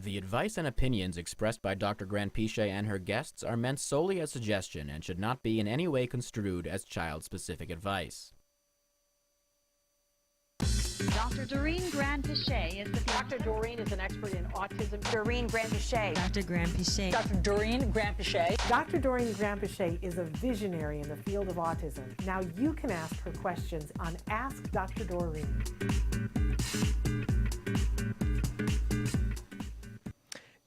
The advice and opinions expressed by Dr. Granpeesheh and her guests are meant solely as suggestion and should not be in any way construed as child-specific advice. Dr. Doreen Granpeesheh is the Dr. Doreen is an expert in autism. Doreen Granpeesheh. Dr. Granpeesheh. Dr. Doreen Granpeesheh. Dr. Doreen Granpeesheh is a visionary in the field of autism. Now you can ask her questions on Ask Dr. Doreen.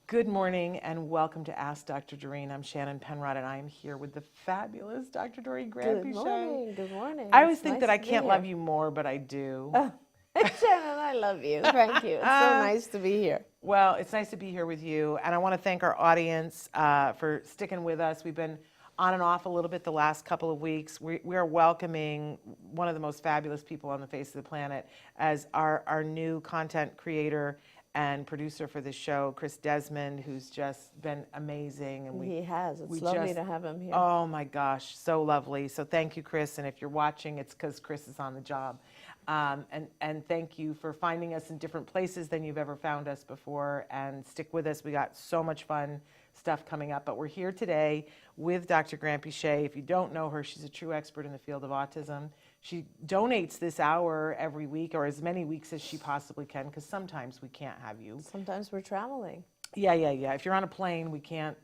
Good morning and welcome to Ask Dr. Doreen. I'm Shannon Penrod and I am here with the fabulous Dr. Doreen Granpeesheh. Good morning. Good morning. I always think that I can't love you more, but I do. Shannon, I love you. Thank you. It's so nice to be here. Well, it's nice to be here with you, and I want to thank our audience for sticking with us. We've been on and off a little bit the last couple of weeks. We are welcoming one of the most fabulous people on the face of the planet as our new content creator and producer for this show, Chris Desmond, who's just been amazing. And He has. It's lovely to have him here. Oh my gosh, so lovely. So thank you, Chris. And if you're watching, it's because Chris is on the job. And thank you for finding us in different places than you've ever found us before. And stick with us. We got so much fun stuff coming up. But we're here today with Dr. Granpeesheh. If you don't know her, she's a true expert in the field of autism. She donates this hour every week, or as many weeks as she possibly can, because sometimes we can't have you. Sometimes we're traveling. Yeah. If you're on a plane, we can't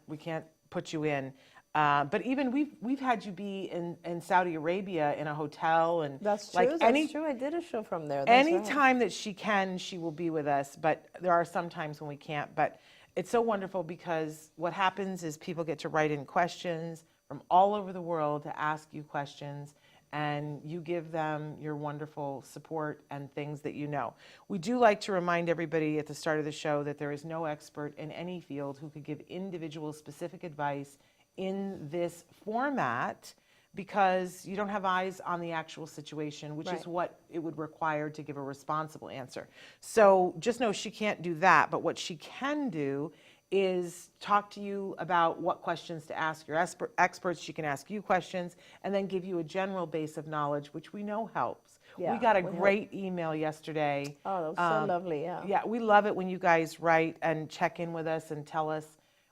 put you in. But even we've had you be in Saudi Arabia in a hotel, and that's true. That's true. I did a show from there. Anytime that she can, she will be with us. But there are some times when we can't. But it's so wonderful because what happens is people get to write in questions from all over the world to ask you questions, and you give them your wonderful support and things that you know. We do like to remind everybody at the start of the show that there is no expert in any field who could give individual specific advice in this format, because you don't have eyes on the actual situation, which is what it would require to give a responsible answer. So just know she can't do that, but what she can do is talk to you about what questions to ask your experts. She can ask you questions and then give you a general base of knowledge, which we know helps. Yeah, we got a great email yesterday. Oh, that was so lovely, yeah. Yeah, we love it when you guys write and check in with us and tell us,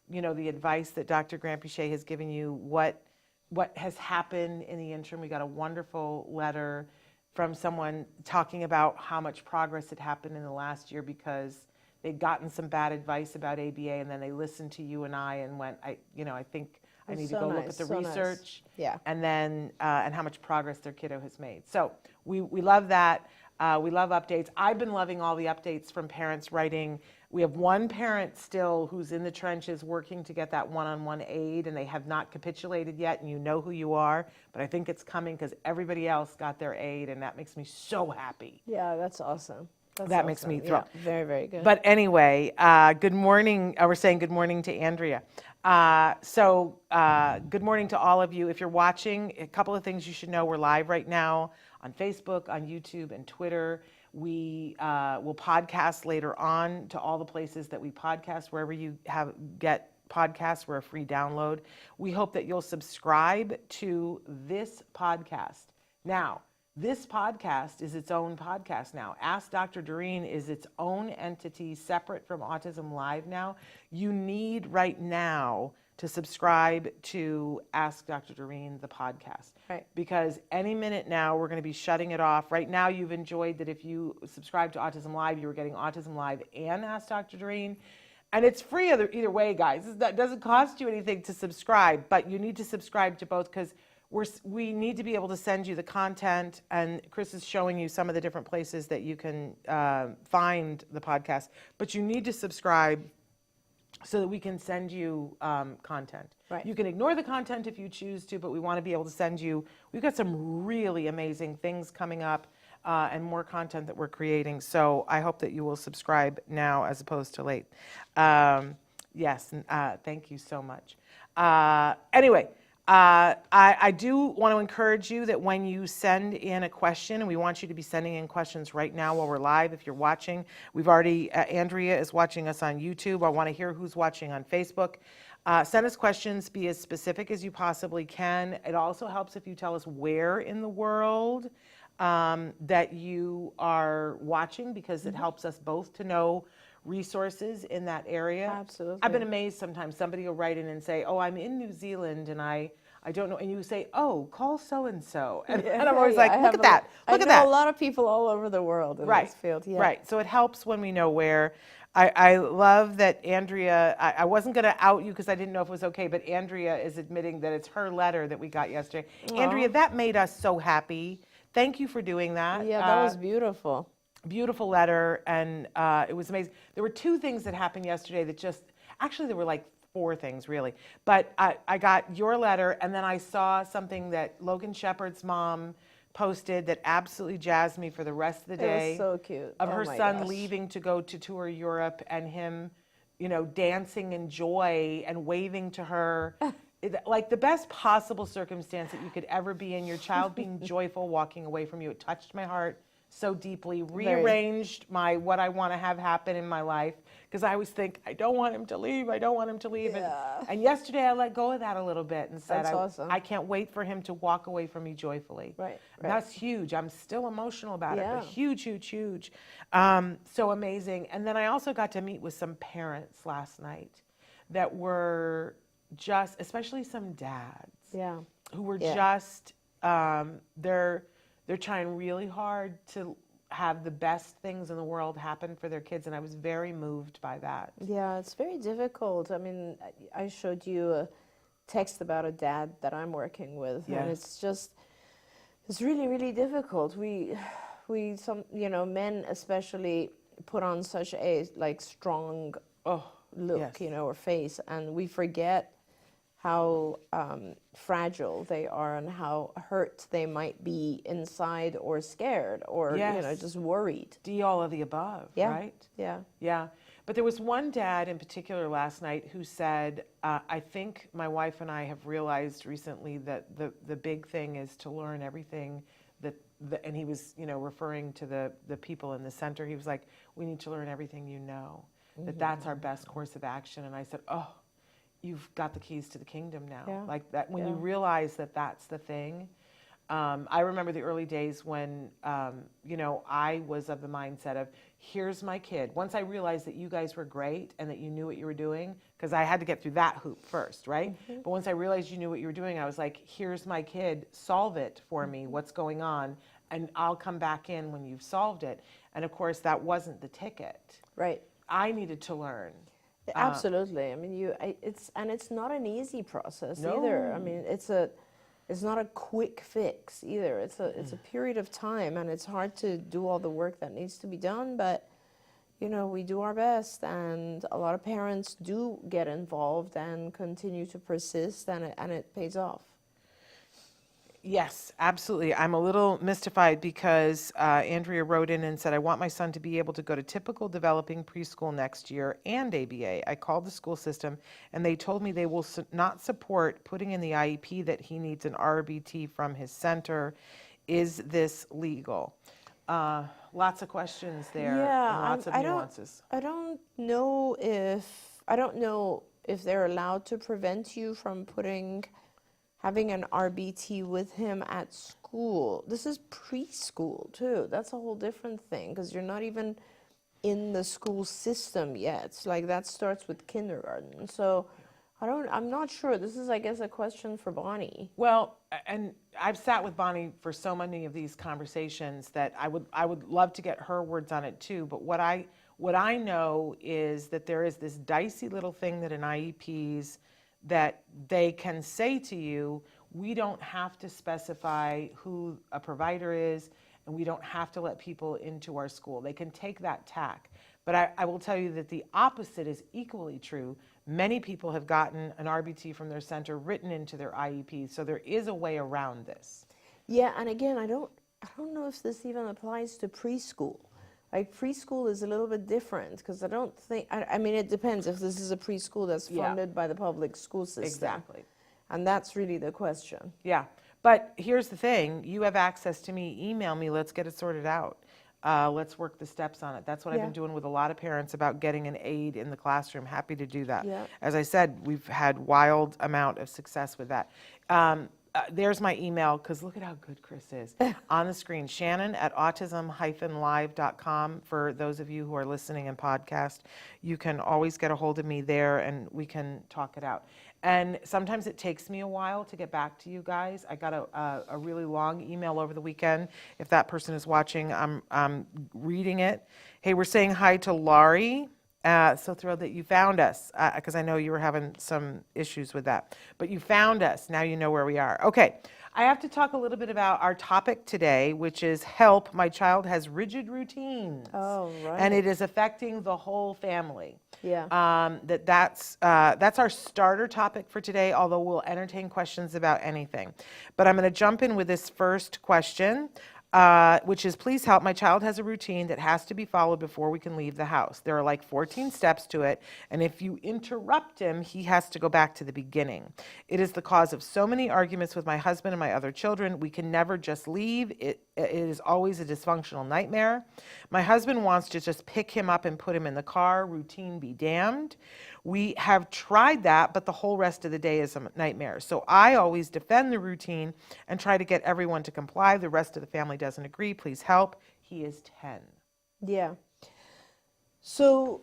you know, the advice that Dr. Granpeesheh has given you, what has happened in the interim. We got a wonderful letter from someone talking about how much progress had happened in the last year because they'd gotten some bad advice about ABA, and then they listened to you and I and went, I think I need to go look at the research, and then and how much progress their kiddo has made. So we love that. We love updates. I've been loving all the updates from parents writing. We have one parent still who's in the trenches working to get that one-on-one aid, and they have not capitulated yet, and you know who you are, but I think it's coming because everybody else got their aid, and that makes me so happy. Yeah, that's awesome. That makes me thrilled. Yeah, very, very good. But anyway, good morning. We're saying good morning to Andrea. Good morning to all of you. If you're watching, a couple of things you should know. We're live right now on Facebook, on YouTube, and Twitter. We will podcast later on to all the places that we podcast, wherever you get podcasts. We're a free download. We hope that you'll subscribe to this podcast. Now, this podcast is its own podcast now. Ask Dr. Doreen is its own entity, separate from Autism Live now. You need right now to subscribe to Ask Dr. Doreen, the podcast. Right. Because any minute now, we're going to be shutting it off. Right now, you've enjoyed that if you subscribe to Autism Live, you were getting Autism Live and Ask Dr. Doreen. And it's free either way, guys. That doesn't cost you anything to subscribe, but you need to subscribe to both because we need to be able to send you the content, and Chris is showing you some of the different places that you can find the podcast, but you need to subscribe so that we can send you content. Right. You can ignore the content if you choose to, but we want to be able to send you, we've got some really amazing things coming up and more content that we're creating, so I hope that you will subscribe now as opposed to late. Yes, thank you so much. Anyway, I do want to encourage you that when you send in a question, and we want you to be sending in questions right now while we're live, if you're watching, we've already, Andrea is watching us on YouTube. I want to hear who's watching on Facebook. Send us questions, be as specific as you possibly can. It also helps if you tell us where in the world that you are watching, because it helps us both to know resources in that area. Absolutely. I've been amazed sometimes. Somebody will write in and say, oh, I'm in New Zealand and I don't know. And you say, oh, call so-and-so. And I'm always like, look at that. Look at I that. know a lot of people all over the world in this field. Yeah. Right. So it helps when we know where. I love that Andrea, I wasn't going to out you because I didn't know if it was okay, but Andrea is admitting that it's her letter that we got yesterday. Andrea, that made us so happy. Thank you for doing that. Yeah, that was beautiful. Beautiful letter, and it was amazing. There were 2 things that happened yesterday that actually there were like 4 things really, but I got your letter, and then I saw something that Logan Shepard's mom posted that absolutely jazzed me for the rest of the day. It was so cute. Of Oh her my son gosh. leaving to go to tour Europe and him, dancing in joy and waving to her. Like the best possible circumstance that you could ever be in, your child being joyful, walking away from you. It touched my heart so deeply, rearranged what I want to have happen in my life. Because I always think, I don't want him to leave, I don't want him to leave. Yeah. And yesterday I let go of that a little bit and said, That's awesome. I can't wait for him to walk away from me joyfully. Right. That's huge. I'm still emotional about it, Yeah. but huge, huge, huge. So amazing. And then I also got to meet with some parents last night that were just, especially some dads, Yeah. who were Yeah. just, they're trying really hard to have the best things in the world happen for their kids, and I was very moved by that. Yeah, it's very difficult. I mean, I showed you a text about a dad that I'm working with, and Yes. it's really, really difficult. Some men especially put on such a strong look, yes. or face, and we forget how fragile they are and how hurt they might be inside or scared or Yes. just worried. All of the above, Yeah. right? Yeah. Yeah. But there was one dad in particular last night who said, I think my wife and I have realized recently that the big thing is to learn everything and he was, referring to the people in the center. He was like, we need to learn everything that's our best course of action. And I said, oh, you've got the keys to the kingdom now. Yeah. Like that, when you realize that that's the thing. I remember the early days when, I was of the mindset of, here's my kid. Once I realized that you guys were great and that you knew what you were doing, because I had to get through that hoop first, right? Mm-hmm. But once I realized you knew what you were doing, I was like, here's my kid, solve it for me, what's going on, and I'll come back in when you've solved it. And of course, that wasn't the ticket. Right. I needed to learn. Absolutely. I mean, it's not an easy process either. I No. mean, it's not a quick fix either. It's a period of time, and it's hard to do all the work that needs to be done. But we do our best, and a lot of parents do get involved and continue to persist, and it pays off. Yes, absolutely. I'm a little mystified because Andrea wrote in and said, I want my son to be able to go to typical developing preschool next year and ABA. I called the school system and they told me they will not support putting in the IEP that he needs an RBT from his center. Is this legal? Lots of questions there. Yeah, and lots of nuances. I don't know if they're allowed to prevent you from having an RBT with him at school. This is preschool too. That's a whole different thing because you're not even in the school system yet. It's like that starts with kindergarten. So I'm not sure. This is, I guess, a question for Bonnie. Well, and I've sat with Bonnie for so many of these conversations that I would love to get her words on it too. But what I know is that there is this dicey little thing that in IEPs that they can say to you, we don't have to specify who a provider is, and we don't have to let people into our school. They can take that tack. But I will tell you that the opposite is equally true. Many people have gotten an RBT from their center written into their IEP, so there is a way around this. Yeah, and again, I don't know if this even applies to preschool. Like preschool is a little bit different because I don't think, I mean, it depends if this is a preschool that's funded by the public school system. Exactly. And that's really the question. Yeah, but here's the thing. You have access to me. Email me. Let's get it sorted out. Let's work the steps on it. That's what I've been doing with a lot of parents about getting an aide in the classroom. Happy to do that. Yeah. As I said, we've had wild amount of success with that. there's my email, because look at how good Chris is. On the screen, Shannon at autism-live.com. For those of you who are listening in podcast, you can always get a hold of me there and we can talk it out. And sometimes it takes me a while to get back to you guys. I got a really long email over the weekend. If that person is watching, I'm reading it. Hey, we're saying hi to Laurie. So thrilled that you found us, because I know you were having some issues with that. But you found us. Now you know where we are. Okay, I have to talk a little bit about our topic today, which is help. My child has rigid routines. Oh, right. And it is affecting the whole family. Yeah. That's our starter topic for today, although we'll entertain questions about anything. But I'm going to jump in with this first question. Which is, please help. My child has a routine that has to be followed before we can leave the house. There are like 14 steps to it, and if you interrupt him, he has to go back to the beginning. It is the cause of so many arguments with my husband and my other children. We can never just leave. It is always a dysfunctional nightmare. My husband wants to just pick him up and put him in the car. Routine be damned. We have tried that, but the whole rest of the day is a nightmare. So I always defend the routine and try to get everyone to comply. The rest of the family doesn't agree. Please help. He is 10. Yeah. So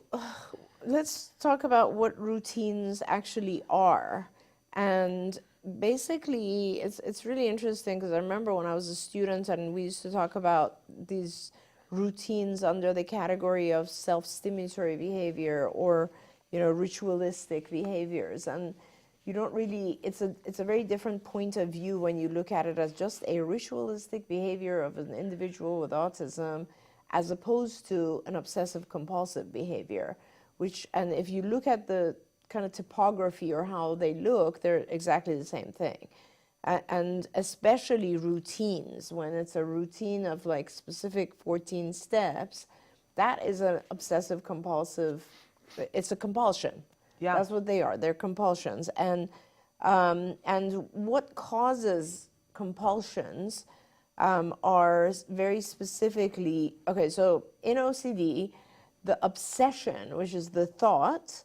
let's talk about what routines actually are. And basically, it's really interesting because I remember when I was a student and we used to talk about these routines under the category of self-stimulatory behavior or ritualistic behaviors, and you don't really, it's a very different point of view when you look at it as just a ritualistic behavior of an individual with autism as opposed to an obsessive compulsive behavior, and if you look at the kind of topography or how they look, they're exactly the same thing. And especially routines, when it's a routine of like specific 14 steps, that is an obsessive compulsive. It's a compulsion. Yeah. That's what they are. They're compulsions. And what causes compulsions are very specifically, okay, so in OCD, the obsession, which is the thought,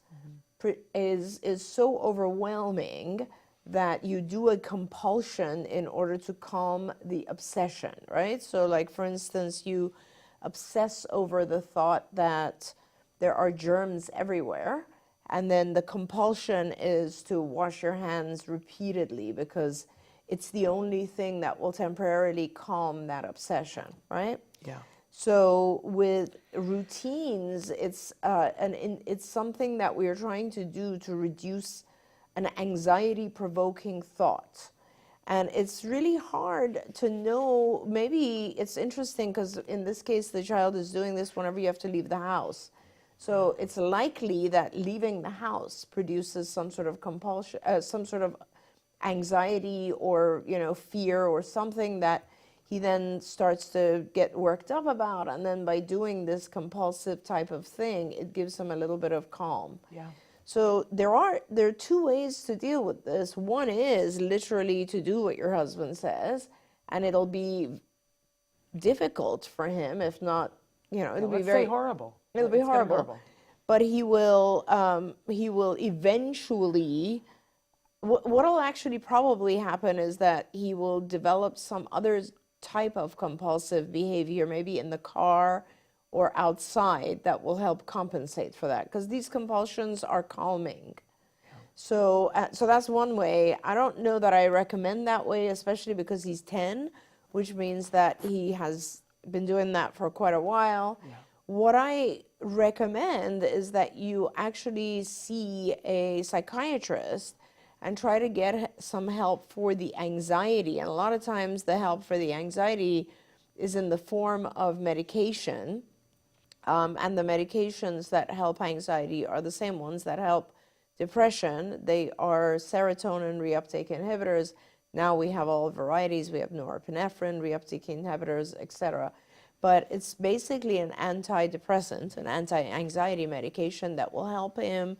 is so overwhelming that you do a compulsion in order to calm the obsession, right? So like, for instance, you obsess over the thought that there are germs everywhere, and then the compulsion is to wash your hands repeatedly because it's the only thing that will temporarily calm that obsession, right? Yeah. So with routines, it's something that we're trying to do to reduce an anxiety-provoking thought. And it's really hard to know. Maybe it's interesting because in this case, the child is doing this whenever you have to leave the house. So it's likely that leaving the house produces some sort of compulsion, some sort of anxiety or fear or something that he then starts to get worked up about. And then by doing this compulsive type of thing, it gives him a little bit of calm. Yeah. So there are two ways to deal with this. One is literally to do what your husband says, and it'll be difficult for him, if not, it'll be very horrible. It'll be horrible. But he will eventually, what'll actually probably happen is that he will develop some other type of compulsive behavior, maybe in the car or outside, that will help compensate for that, because these compulsions are calming. So that's one way. I don't know that I recommend that way, especially because he's 10, which means that he has been doing that for quite a while. Yeah. What I recommend is that you actually see a psychiatrist and try to get some help for the anxiety. And a lot of times the help for the anxiety is in the form of medication. And the medications that help anxiety are the same ones that help depression. They are serotonin reuptake inhibitors. Now we have all varieties. We have norepinephrine reuptake inhibitors, etc. But it's basically an antidepressant, an anti-anxiety medication that will help him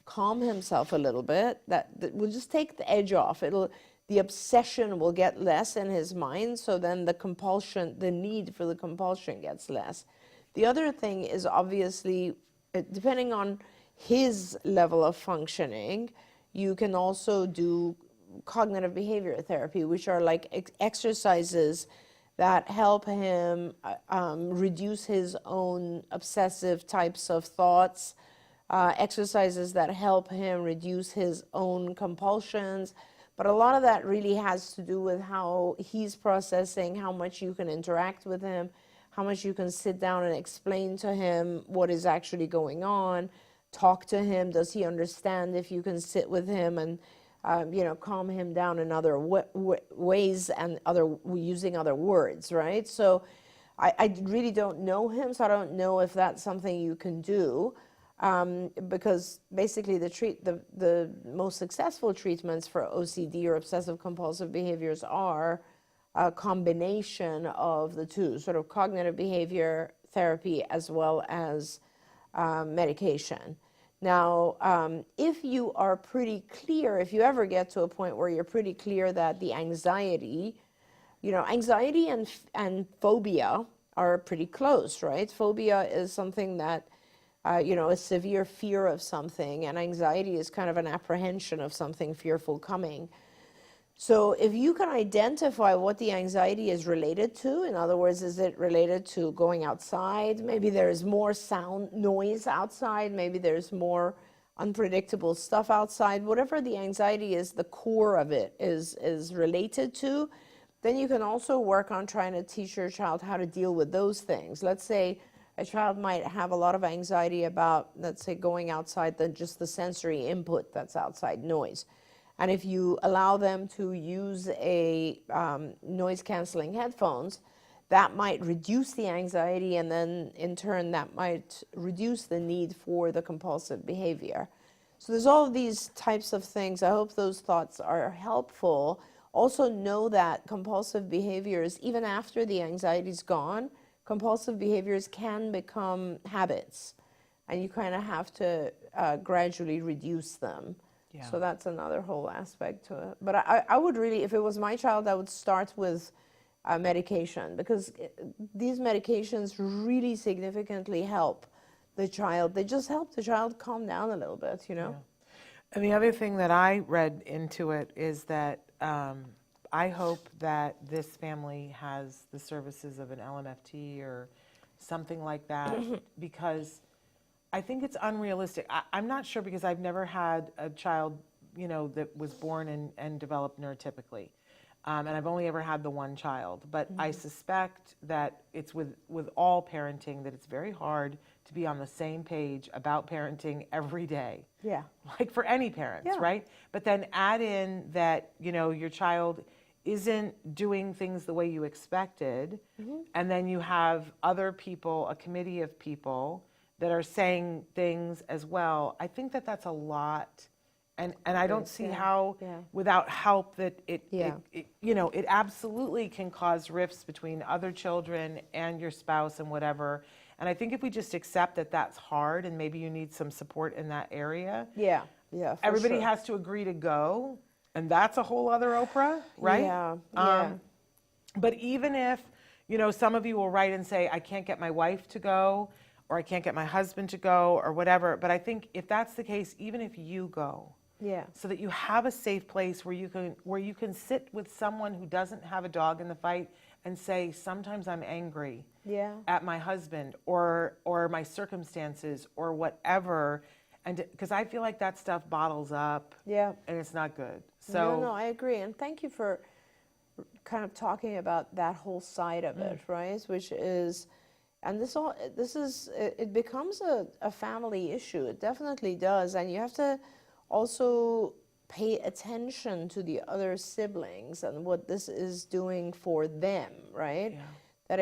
calm himself a little bit. That will just take the edge off. The obsession will get less in his mind, so then the compulsion, the need for the compulsion gets less. The other thing is obviously, depending on his level of functioning, you can also do cognitive behavior therapy, which are like exercises that help him reduce his own obsessive types of thoughts, exercises that help him reduce his own compulsions. But a lot of that really has to do with how he's processing, how much you can interact with him, how much you can sit down and explain to him what is actually going on, talk to him. Does he understand if you can sit with him and calm him down in other ways and using other words, right? So I really don't know him, so I don't know if that's something you can do. Because basically the most successful treatments for OCD or obsessive compulsive behaviors are a combination of the two, sort of cognitive behavior therapy as well as medication. Now, if you are pretty clear, if you ever get to a point where you're pretty clear that the anxiety and phobia are pretty close, right? Phobia is something that a severe fear of something, and anxiety is kind of an apprehension of something fearful coming. So if you can identify what the anxiety is related to, in other words, is it related to going outside? Maybe there's more noise outside, maybe there's more unpredictable stuff outside. Whatever the anxiety is, the core of it is related to, then you can also work on trying to teach your child how to deal with those things. Let's say a child might have a lot of anxiety about, let's say, going outside, just the sensory input that's outside, noise. And if you allow them to use a noise-canceling headphones, that might reduce the anxiety, and then in turn that might reduce the need for the compulsive behavior. So there's all of these types of things. I hope those thoughts are helpful. Also know that compulsive behaviors, even after the anxiety's gone, compulsive behaviors can become habits, and you kind of have to gradually reduce them. Yeah. So that's another whole aspect to it. But I would really, if it was my child, I would start with medication, because these medications really significantly help the child. They just help the child calm down a little bit, Yeah. And the other thing that I read into it is that I hope that this family has the services of an LMFT or something like that, because I think it's unrealistic. I'm not sure, because I've never had a child, that was born and developed neurotypically. And I've only ever had the one child. But I suspect that it's with all parenting that it's very hard to be on the same page about parenting every day. Yeah. Like for any parents, right? But then add in that, your child isn't doing things the way you expected. And then you have other people, a committee of people that are saying things as well. I think that that's a lot. And I don't see how, without help, that it absolutely can cause rifts between other children and your spouse and whatever. And I think if we just accept that that's hard and maybe you need some support in that area. Yeah, everybody has to agree to go. And that's a whole other Oprah, right? Yeah. But even if, some of you will write and say, I can't get my wife to go, or I can't get my husband to go, or whatever. But I think if that's the case, even if you go, so that you have a safe place where you can sit with someone who doesn't have a dog in the fight and say, sometimes I'm angry at my husband or my circumstances or whatever. And because I feel like that stuff bottles up, and it's not good. So no, I agree, and thank you for kind of talking about that whole side of it, right? Which is, and it becomes a family issue. It definitely does, and you have to also pay attention to the other siblings and what this is doing for them, right? That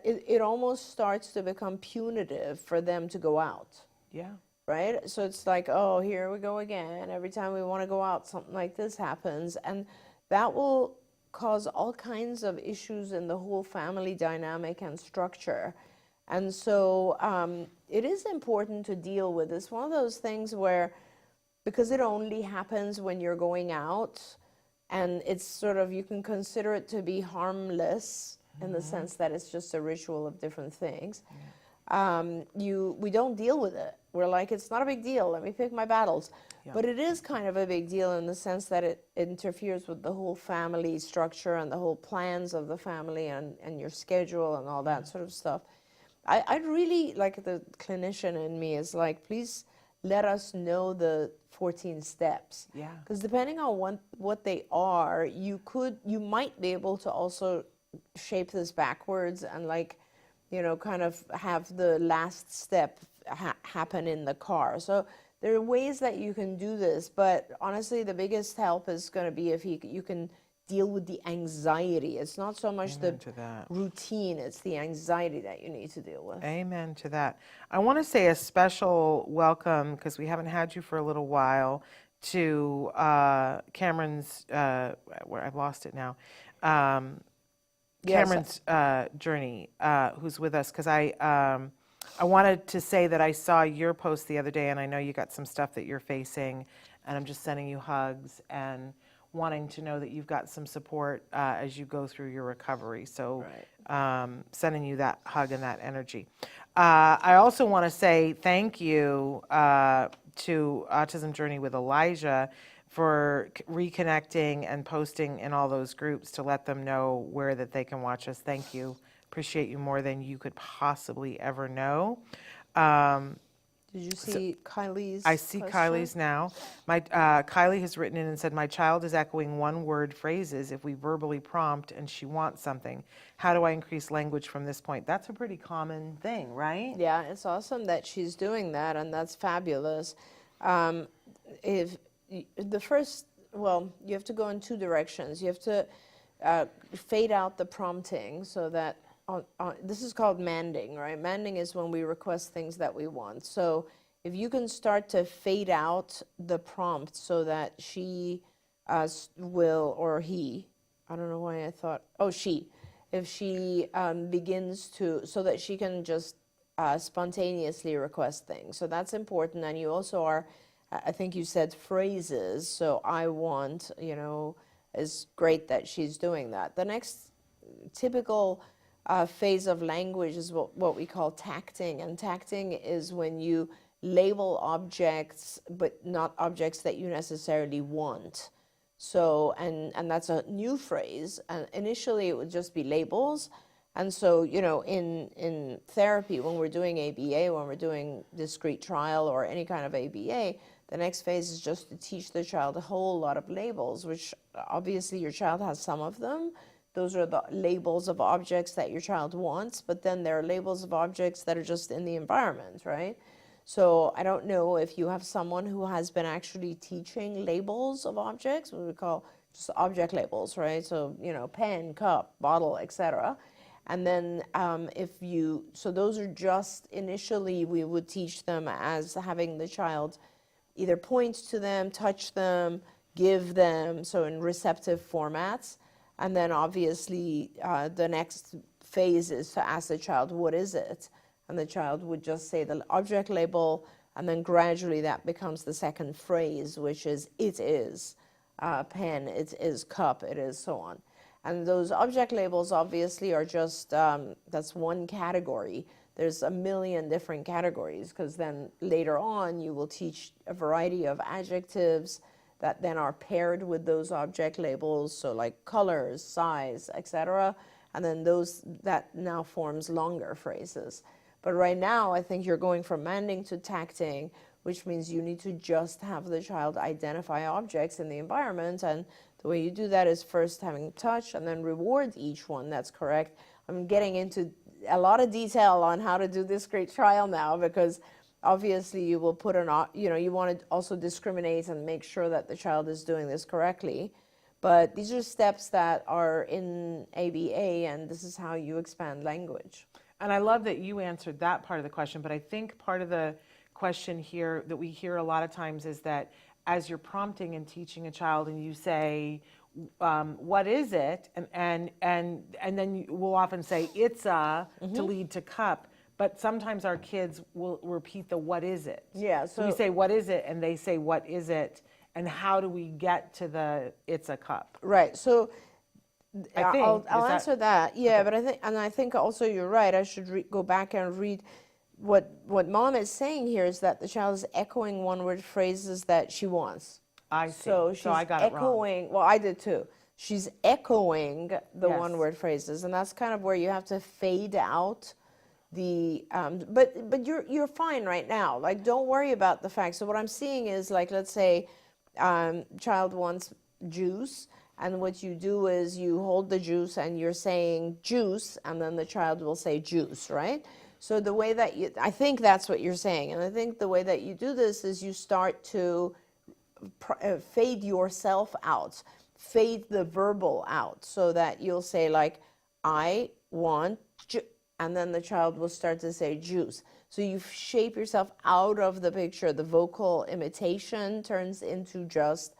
it almost starts to become punitive for them to go out. Right? So it's like, oh, here we go again. Every time we want to go out, something like this happens. And that will cause all kinds of issues in the whole family dynamic and structure. And so it is important to deal with. It's one of those things where, because it only happens when you're going out, and it's sort of, you can consider it to be harmless in the sense that it's just a ritual of different things. we don't deal with it. We're like, it's not a big deal. Let me pick my battles. Yeah. But it is kind of a big deal in the sense that it interferes with the whole family structure and the whole plans of the family and your schedule and all that sort of stuff. I'd really, like, the clinician in me is like, please let us know the 14 steps. Yeah. Because depending on what they are, you might be able to also shape this backwards and, like, you know, kind of have the last step happen in the car. So there are ways that you can do this, but honestly, the biggest help is going to be if you can deal with the anxiety. It's not so much Amen to that. routine, it's the anxiety that you need to deal with. Amen to that. I want to say a special welcome, because we haven't had you for a little while, to Cameron's, where I've lost it now, Cameron's journey, who's with us, because I wanted to say that I saw your post the other day, and I know you got some stuff that you're facing, and I'm just sending you hugs and wanting to know that you've got some support as you go through your recovery. So sending you that hug and that energy. I also want to say thank you to Autism Journey with Elijah for reconnecting and posting in all those groups to let them know where that they can watch us. Thank you. Appreciate you more than you could possibly ever know. Did you see Kylie's I see question? Kylie's now. Kylie has written in and said, my child is echoing one-word phrases if we verbally prompt and she wants something. How do I increase language from this point? That's a pretty common thing, right? Yeah, it's awesome that she's doing that, and that's fabulous. If the first, well, you have to go in two directions. You have to fade out the prompting so that this is called manding, right? Manding is when we request things that we want. So if you can start to fade out the prompt so that she will, or he, I don't know why I thought, oh, she, if she begins to, so that she can just spontaneously request things. So that's important. And you also are, I think you said phrases, so I want, you know, is great that she's doing that. The next typical phase of language is what we call tacting, and tacting is when you label objects, but not objects that you necessarily want. So, and that's a new phrase, and initially it would just be labels. And so, you know, in therapy, when we're doing ABA, when we're doing discrete trial or any kind of ABA, the next phase is just to teach the child a whole lot of labels, which obviously your child has some of them. Those are the labels of objects that your child wants, but then there are labels of objects that are just in the environment, right? So I don't know if you have someone who has been actually teaching labels of objects, what we call just object labels, right? So, you know, pen, cup, bottle, etc. And then so those are just initially we would teach them as having the child either point to them, touch them, give them, so in receptive formats. And then obviously the next phase is to ask the child, what is it? And the child would just say the object label, and then gradually that becomes the second phrase, which is, it is pen, it is cup, it is so on. And those object labels obviously are just, that's one category. There's a million different categories, because then later on you will teach a variety of adjectives that then are paired with those object labels, so like colors, size, etc. And then that now forms longer phrases. But right now, I think you're going from manding to tacting, which means you need to just have the child identify objects in the environment. And the way you do that is first having touch and then reward each one. That's correct. I'm getting into a lot of detail on how to do this great trial now, because obviously you will put you want to also discriminate and make sure that the child is doing this correctly. But these are steps that are in ABA, and this is how you expand language. And I love that you answered that part of the question, but I think part of the question here that we hear a lot of times is that as you're prompting and teaching a child and you say, what is it? And then we'll often say, it's a, to lead to cup. But sometimes our kids will repeat the what is it? Yeah. So we say, what is it? And they say, what is it? And how do we get to the it's a cup? Right. So I think, I'll answer that. Yeah, okay. But I think also you're right. I should go back and read. what mom is saying here is that the child is echoing one-word phrases that she wants. I see. So she's I got it wrong. echoing, well, I did too. She's echoing the Yes. one-word phrases, and that's kind of where you have to fade out the, but you're fine right now. Like, don't worry about the fact. So what I'm seeing is, like, let's say child wants juice, and what you do is you hold the juice and you're saying juice, and then the child will say juice, right? So the way that you, I think that's what you're saying, and I think the way that you do this is you start to fade yourself out, fade the verbal out, so that you'll say, like, I want and then the child will start to say juice. So you shape yourself out of the picture. The vocal imitation turns into just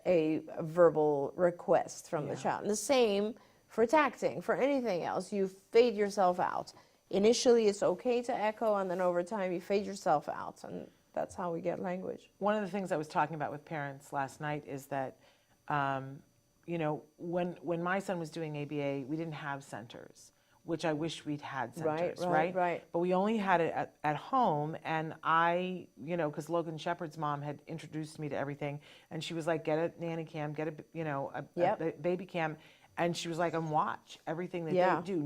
a verbal request from the child. And the same for tacting, for anything else. You fade yourself out. Initially, it's okay to echo, and then over time, you fade yourself out. And that's how we get language. One of the things I was talking about with parents last night is that, you know, when my son was doing ABA, we didn't have centers, which I wish we'd had centers, right? But we only had it at home, and I, you know, because Logan Shepherd's mom had introduced me to everything, and she was like, get a nanny cam, get a, you know, a baby cam, and she was like, and watch everything that they do.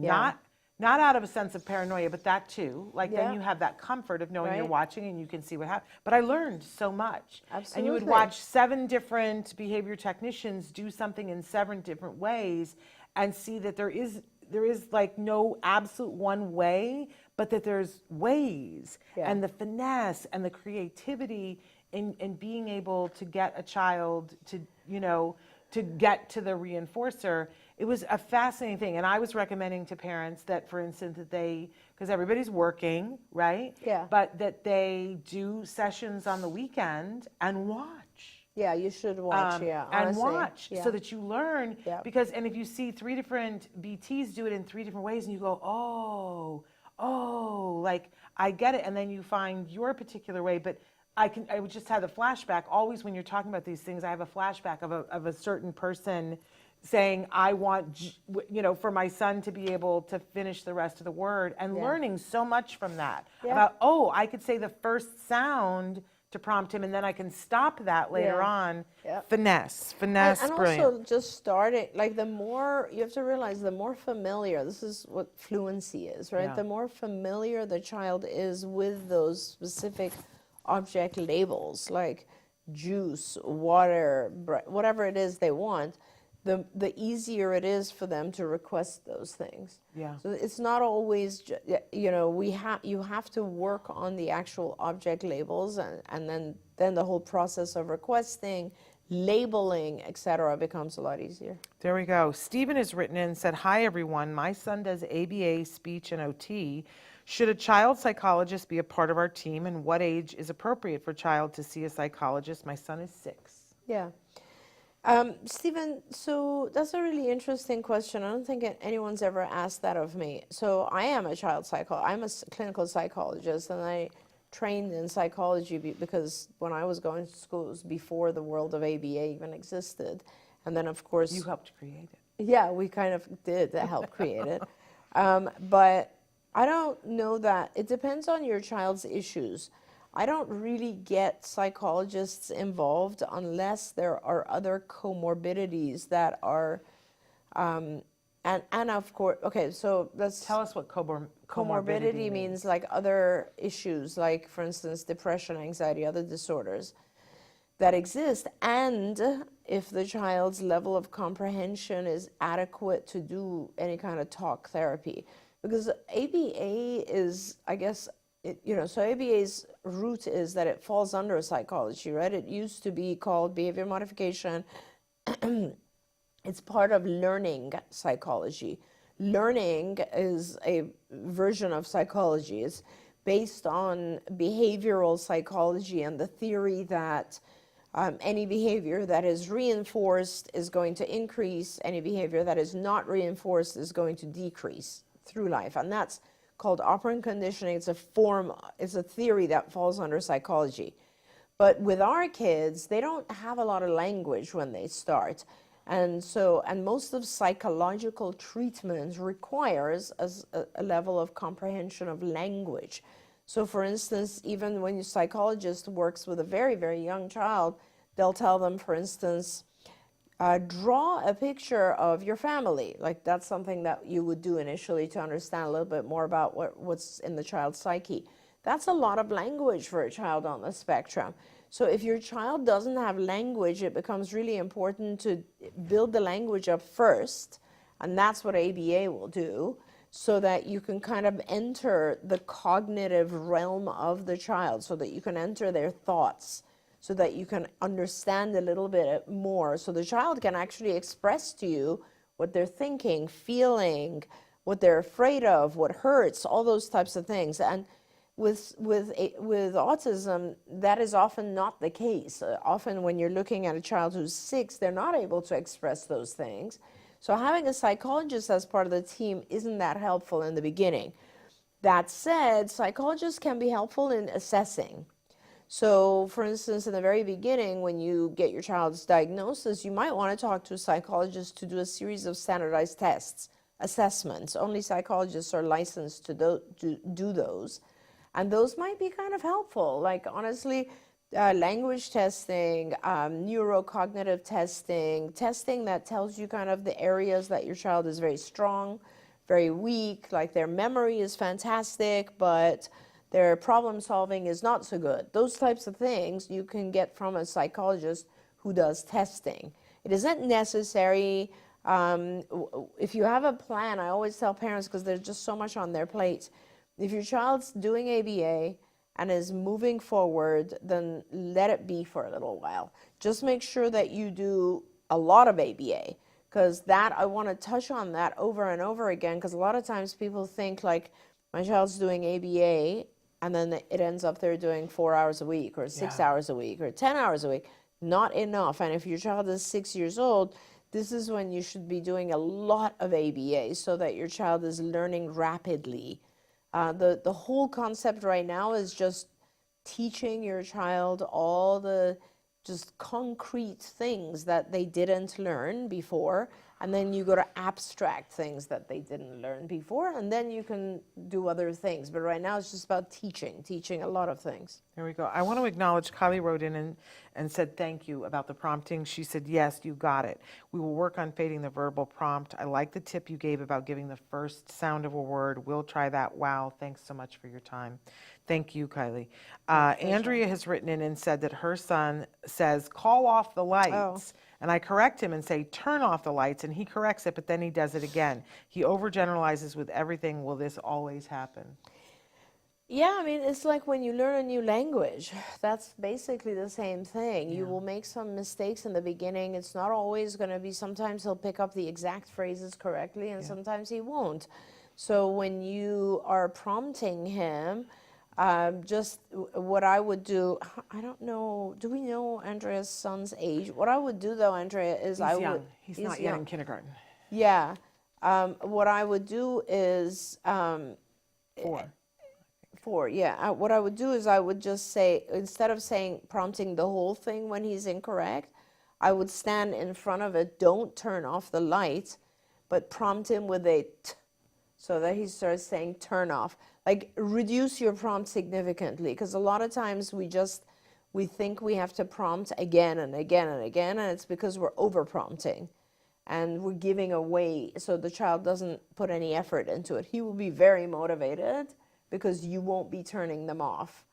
Not out of a sense of paranoia, but that too. Like, then you have that comfort of knowing you're watching and you can see what happens. But I learned so much. Absolutely. And you would watch 7 different behavior technicians do something in 7 different ways and see that there is like no absolute one way, but that there's ways. And the finesse and the creativity in being able to get a child to, you know, to get to the reinforcer. It was a fascinating thing. And I was recommending to parents that, for instance, that they, because everybody's working, right? Yeah. But that they do sessions on the weekend and watch. Yeah, you should watch, And honestly. watch so that you learn. Yeah. Because, and if you see 3 different BTs do it in 3 different ways and you go, oh, like, I get it. And then you find your particular way. But I would just have a flashback. Always when you're talking about these things, I have a flashback of a certain person saying, I want, you know, for my son to be able to finish the rest of the word, and learning so much from that. About, I could say the first sound to prompt him, and then I can stop that later on. Finesse, And brilliant. also just starting, like, the more, you have to realize, the more familiar, this is what fluency is, right? Yeah. The more familiar the child is with those specific object labels, like juice, water, whatever it is they want, the easier it is for them to request those things. Yeah. So it's not always, you know, you have to work on the actual object labels, and then the whole process of requesting, labeling, etc., becomes a lot easier. There we go. Stephen has written in and said, hi, everyone. My son does ABA, speech, and OT. Should a child psychologist be a part of our team, and what age is appropriate for a child to see a psychologist? My son is 6. Yeah. Stephen, so that's a really interesting question. I don't think anyone's ever asked that of me. So I am a child psychologist. I'm a clinical psychologist, and I trained in psychology because when I was going to school, it was before the world of ABA even existed. And then, of course... You helped create it. Yeah, we kind of did help create it. But I don't know that. It depends on your child's issues. I don't really get psychologists involved unless there are other comorbidities that are, and of course, okay, so let's... Tell us what comorbidity means, like other issues, like, for instance, depression, anxiety, other disorders that exist, and if the child's level of comprehension is adequate to do any kind of talk therapy. Because ABA is, I guess, so ABA's root is that it falls under psychology, right? It used to be called behavior modification. It's part of learning psychology. Learning is a version of psychology. It's based on behavioral psychology and the theory that any behavior that is reinforced is going to increase, any behavior that is not reinforced is going to decrease through life. And that's called operant conditioning. It's a theory that falls under psychology. But with our kids, they don't have a lot of language when they start. And most of psychological treatments requires a level of comprehension of language. So for instance, even when your psychologist works with a very, very young child, they'll tell them, for instance, draw a picture of your family. Like that's something that you would do initially to understand a little bit more about what's in the child's psyche. That's a lot of language for a child on the spectrum. So if your child doesn't have language, it becomes really important to build the language up first, and that's what ABA will do, so that you can kind of enter the cognitive realm of the child, so that you can enter their thoughts, so that you can understand a little bit more, so the child can actually express to you what they're thinking, feeling, what they're afraid of, what hurts, all those types of things. And with autism, that is often not the case. Often when you're looking at a child who's 6, they're not able to express those things. So having a psychologist as part of the team isn't that helpful in the beginning. That said, psychologists can be helpful in assessing. So, for instance, in the very beginning, when you get your child's diagnosis, you might want to talk to a psychologist to do a series of standardized tests, assessments. Only psychologists are licensed to do those. And those might be kind of helpful. Like, honestly, language testing, neurocognitive testing, testing that tells you kind of the areas that your child is very strong, very weak, like their memory is fantastic, but their problem solving is not so good. Those types of things you can get from a psychologist who does testing. It isn't necessary. If you have a plan, I always tell parents, because there's just so much on their plate, if your child's doing ABA and is moving forward, then let it be for a little while. Just make sure that you do a lot of ABA, because that, I want to touch on that over and over again, because a lot of times people think like, my child's doing ABA, and then it ends up they're doing 4 hours a week, or 6 hours a week, or 10 hours a week. Not enough. And if your child is 6 years old, this is when you should be doing a lot of ABA, so that your child is learning rapidly. The whole concept right now is just teaching your child all the just concrete things that they didn't learn before, and then you go to abstract things that they didn't learn before, and then you can do other things. But right now it's just about teaching a lot of things. There we go. I want to acknowledge Kylie wrote in and said thank you about the prompting. She said, yes, you got it. We will work on fading the verbal prompt. I like the tip you gave about giving the first sound of a word. We'll try that. Wow, thanks so much for your time. Thank you, Kylie. Andrea has written in and said that her son says, call off the lights. And I correct him and say, turn off the lights. And he corrects it, but then he does it again. He overgeneralizes with everything. Will this always happen? Yeah, I mean, it's like when you learn a new language. That's basically the same thing. You will make some mistakes in the beginning. It's not always going to be, sometimes he'll pick up the exact phrases correctly, and sometimes he won't. So when you are prompting him, just what I would do, I don't know, do we know Andrea's son's age? What I would do though, Andrea, is He's young. He's not yet in kindergarten. Yeah. What I would do is... 4, yeah. What I would do is I would just say, instead of prompting the whole thing when he's incorrect, I would stand in front of it, don't turn off the light, but prompt him with a t, so that he starts saying turn off. Like, reduce your prompt significantly, because a lot of times we think we have to prompt again and again and again, and it's because we're over prompting and we're giving away, so the child doesn't put any effort into it. He will be very motivated because you won't be turning them off.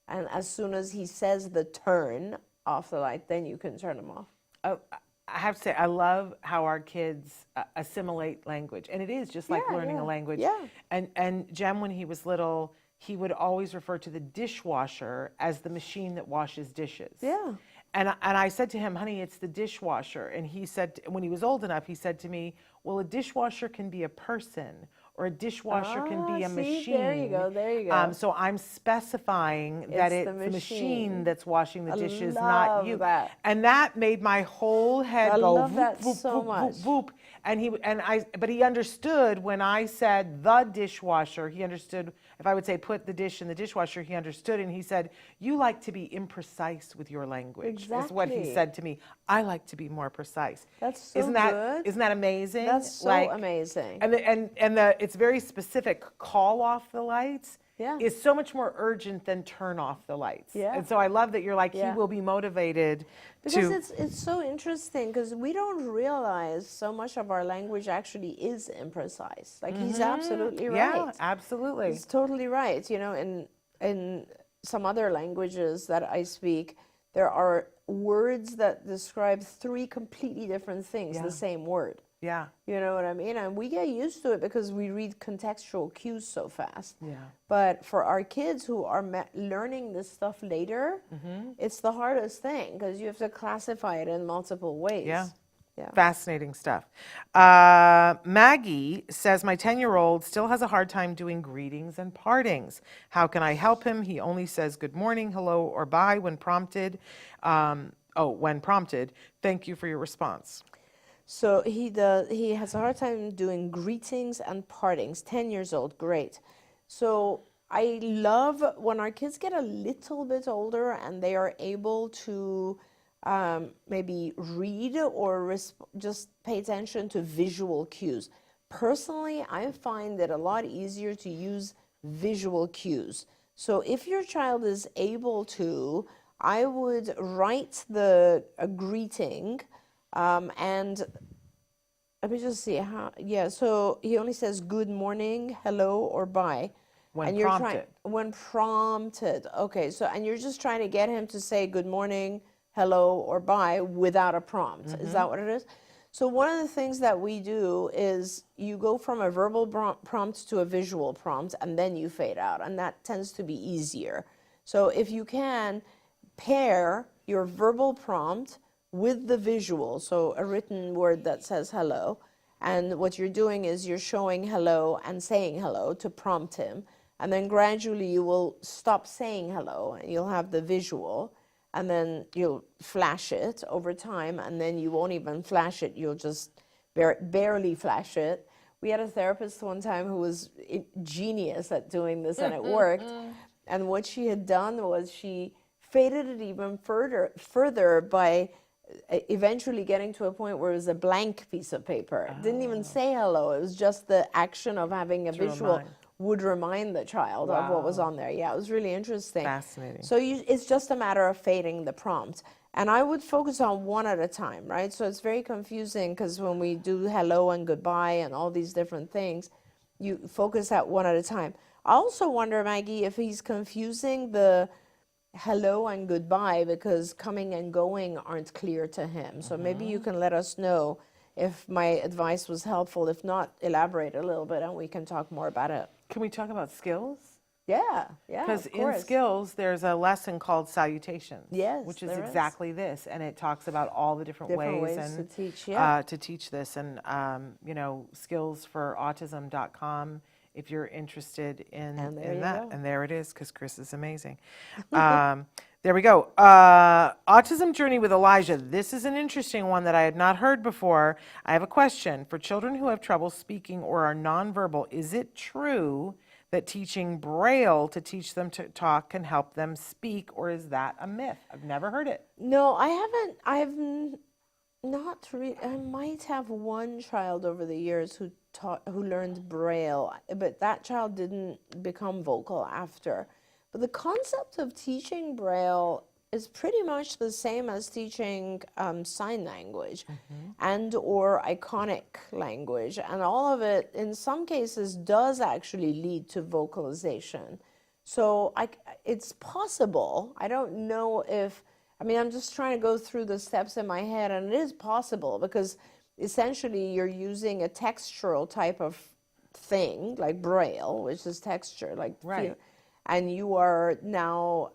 And as soon as he says the turn off the light, then you can turn them off. I have to say, I love how our kids assimilate language. And it is just like learning a language. Yeah. And Jem, when he was little, he would always refer to the dishwasher as the machine that washes dishes. Yeah. And I said to him, honey, it's the dishwasher. And he said, when he was old enough, he said to me, well, a dishwasher can be a person, or a dishwasher can be a machine. There you go, there you go. So I'm specifying that it's the machine that's washing the dishes, not you. That. And that made my whole head go love whoop, that whoop, so whoop, much. whoop, whoop. But he understood when I said the dishwasher, he understood. If I would say put the dish in the dishwasher, he understood, and he said, you like to be imprecise with your language. Is what he said to me. I like to be more precise. That's so good. Isn't that amazing? That's so amazing. And it's very specific. Call off the lights. Yeah. is so much more urgent than turn off the lights. Yeah. And so I love that you're like, Yeah. he will be motivated Because to. it's so interesting because we don't realize so much of our language actually is imprecise. Like he's absolutely right. Yeah, absolutely. He's totally right. You know, in some other languages that I speak, there are words that describe three completely different things, Yeah. the same word. Yeah. You know what I mean? And we get used to it because we read contextual cues so fast. Yeah. But for our kids who are learning this stuff later, it's the hardest thing because you have to classify it in multiple ways. Yeah. Yeah. Fascinating stuff. Maggie says, my 10-year-old still has a hard time doing greetings and partings. How can I help him? He only says good morning, hello, or bye when prompted. When prompted. Thank you for your response. So he has a hard time doing greetings and partings. 10 years old, great. So I love when our kids get a little bit older and they are able to maybe read or just pay attention to visual cues. Personally, I find it a lot easier to use visual cues. So if your child is able to, I would write a greeting and let me just see how, yeah, so he only says good morning, hello, or bye. When prompted. When prompted. Okay, so, and you're just trying to get him to say good morning, hello, or bye without a prompt. Is that what it is? So one of the things that we do is you go from a verbal prompt to a visual prompt, and then you fade out, and that tends to be easier. So if you can pair your verbal prompt with the visual, so a written word that says hello, and what you're doing is you're showing hello and saying hello to prompt him, and then gradually you will stop saying hello and you'll have the visual, and then you'll flash it over time, and then you won't even flash it, you'll just barely flash it. We had a therapist one time who was genius at doing this, and it worked. And what she had done was she faded it even further by eventually getting to a point where it was a blank piece of paper. It didn't even say hello. It was just the action of having a visual would remind the child of what was on there. Yeah, it was really interesting. Fascinating. So it's just a matter of fading the prompt. And I would focus on one at a time, right? So it's very confusing because when we do hello and goodbye and all these different things, you focus at one at a time. I also wonder, Maggie, if he's confusing the hello and goodbye because coming and going aren't clear to him. So maybe you can let us know if my advice was helpful. If not, elaborate a little bit and we can talk more about it. Can we talk about skills? Yeah, Because of in course. skills, there's a lesson called salutations. Yes, which is there is. exactly this, and it talks about all the different ways to teach, to teach this, and skillsforautism.com if you're interested in that. And there it is, because Chris is amazing. There we go. Autism Journey with Elijah. This is an interesting one that I had not heard before. I have a question. For children who have trouble speaking or are nonverbal, is it true that teaching Braille to teach them to talk can help them speak, or is that a myth? I've never heard it. No, I haven't. Not really. I might have one child over the years who learned Braille, but that child didn't become vocal after. But the concept of teaching Braille is pretty much the same as teaching sign language and or iconic language, and all of it in some cases does actually lead to vocalization. So it's possible. I don't know if, I'm just trying to go through the steps in my head, and it is possible because essentially you're using a textural type of thing like Braille, which is texture, like right. And you are now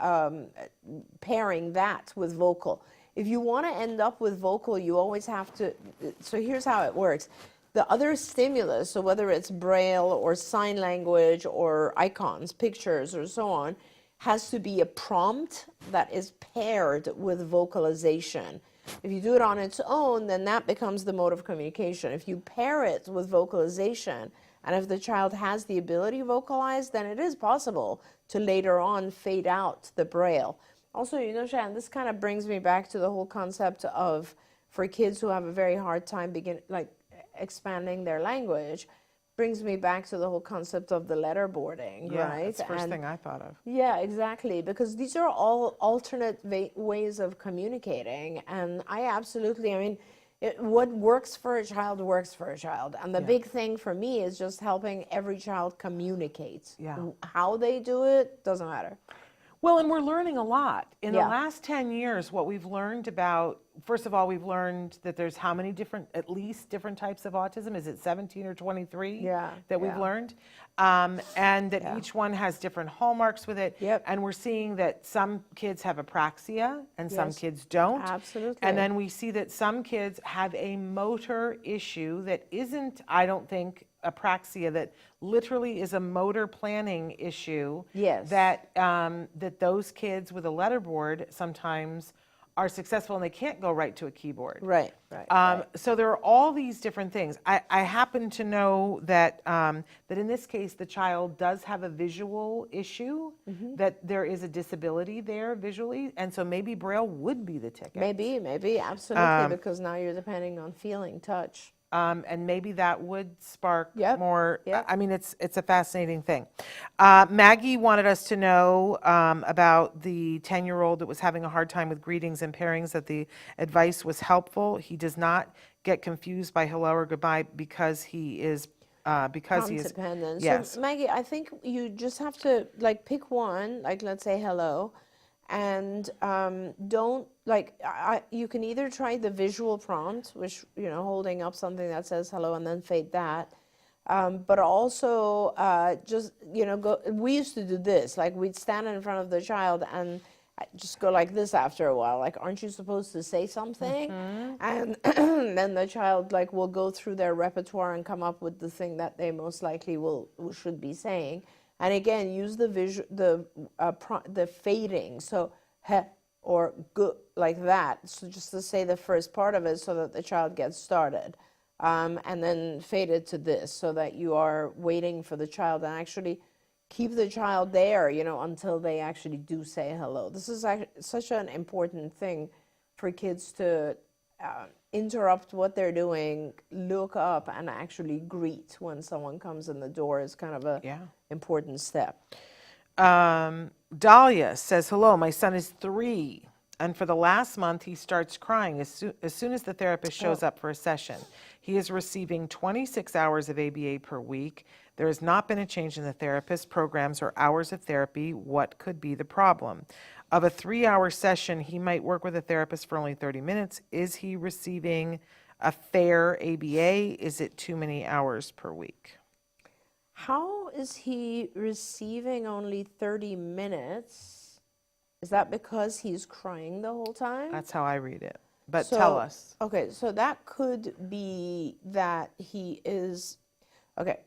pairing that with vocal. If you want to end up with vocal, you always have to, so here's how it works. The other stimulus, so whether it's Braille or sign language or icons, pictures, or so on, has to be a prompt that is paired with vocalization. If you do it on its own, then that becomes the mode of communication. If you pair it with vocalization, and if the child has the ability to vocalize, then it is possible to later on fade out the Braille. Also, Shannon, this kind of brings me back to the whole concept of, for kids who have a very hard time expanding their language, brings me back to the whole concept of the letterboarding, Yeah, right? that's the first And thing I thought of. yeah, exactly, because these are all alternate ways of communicating, and I absolutely, I mean, what works for a child works for a child, and the Yeah. big thing for me is just helping every child communicate. Yeah. How they do it doesn't matter. Well, and we're learning a lot. In the Yeah. last 10 years, what we've learned about, first of all, we've learned that there's how many different, at least different types of autism? Is it 17 or 23 Yeah, that we've yeah. learned? And that Yeah. each one has different hallmarks with it. Yep. And we're seeing that some kids have apraxia and some Yes, kids don't. absolutely. And then we see that some kids have a motor issue that isn't, I don't think, apraxia, that literally is a motor planning issue. Yes. That that those kids with a letterboard sometimes are successful and they can't go right to a keyboard. Right, right. So there are all these different things. I happen to know that that in this case the child does have a visual issue, Mm-hmm. that there is a disability there visually, and so maybe Braille would be the ticket. Maybe, absolutely, because now you're depending on feeling, touch. And maybe that would spark Yep, more. yep. I mean, it's a fascinating thing. Maggie wanted us to know about the 10-year-old that was having a hard time with greetings and pairings, that the advice was helpful. He does not get confused by hello or goodbye because he is Dependent. Yes. So Maggie, I think you just have to like pick one, like let's say hello, and don't like you can either try the visual prompt, which holding up something that says hello and then fade that, but also just go. We used to do this, like we'd stand in front of the child and just go like this after a while, like aren't you supposed to say something? And then the child like will go through their repertoire and come up with the thing that they most likely should be saying. And again, use the the fading, so he or good, like that, so just to say the first part of it so that the child gets started, and then fade it to this so that you are waiting for the child and actually keep the child there, until they actually do say hello. This is such an important thing for kids to interrupt what they're doing, look up, and actually greet when someone comes in the door is kind of a important step. Dahlia says, hello, my son is 3, and for the last month he starts crying as soon as the therapist shows up for a session. He is receiving 26 hours of ABA per week. There has not been a change in the therapist programs or hours of therapy. What could be the problem? Of a 3-hour session, he might work with a therapist for only 30 minutes. Is he receiving a fair ABA? Is it too many hours per week? How is he receiving only 30 minutes? Is that because he's crying the whole time? That's how I read it. But tell us. Okay, so that could be that he is, okay.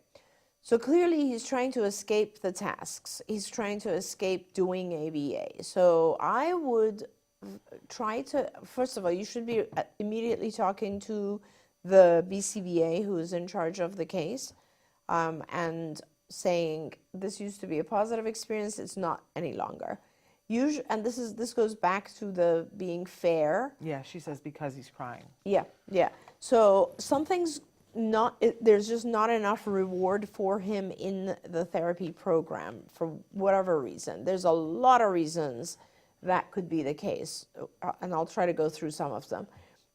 So clearly he's trying to escape the tasks. He's trying to escape doing ABA. So I would try to, first of all, you should be immediately talking to the BCBA who is in charge of the case, and saying, this used to be a positive experience, it's not any longer. And this goes back to the being fair. Yeah, she says because he's crying. Yeah. So something's there's just not enough reward for him in the therapy program for whatever reason. There's a lot of reasons that could be the case, and I'll try to go through some of them.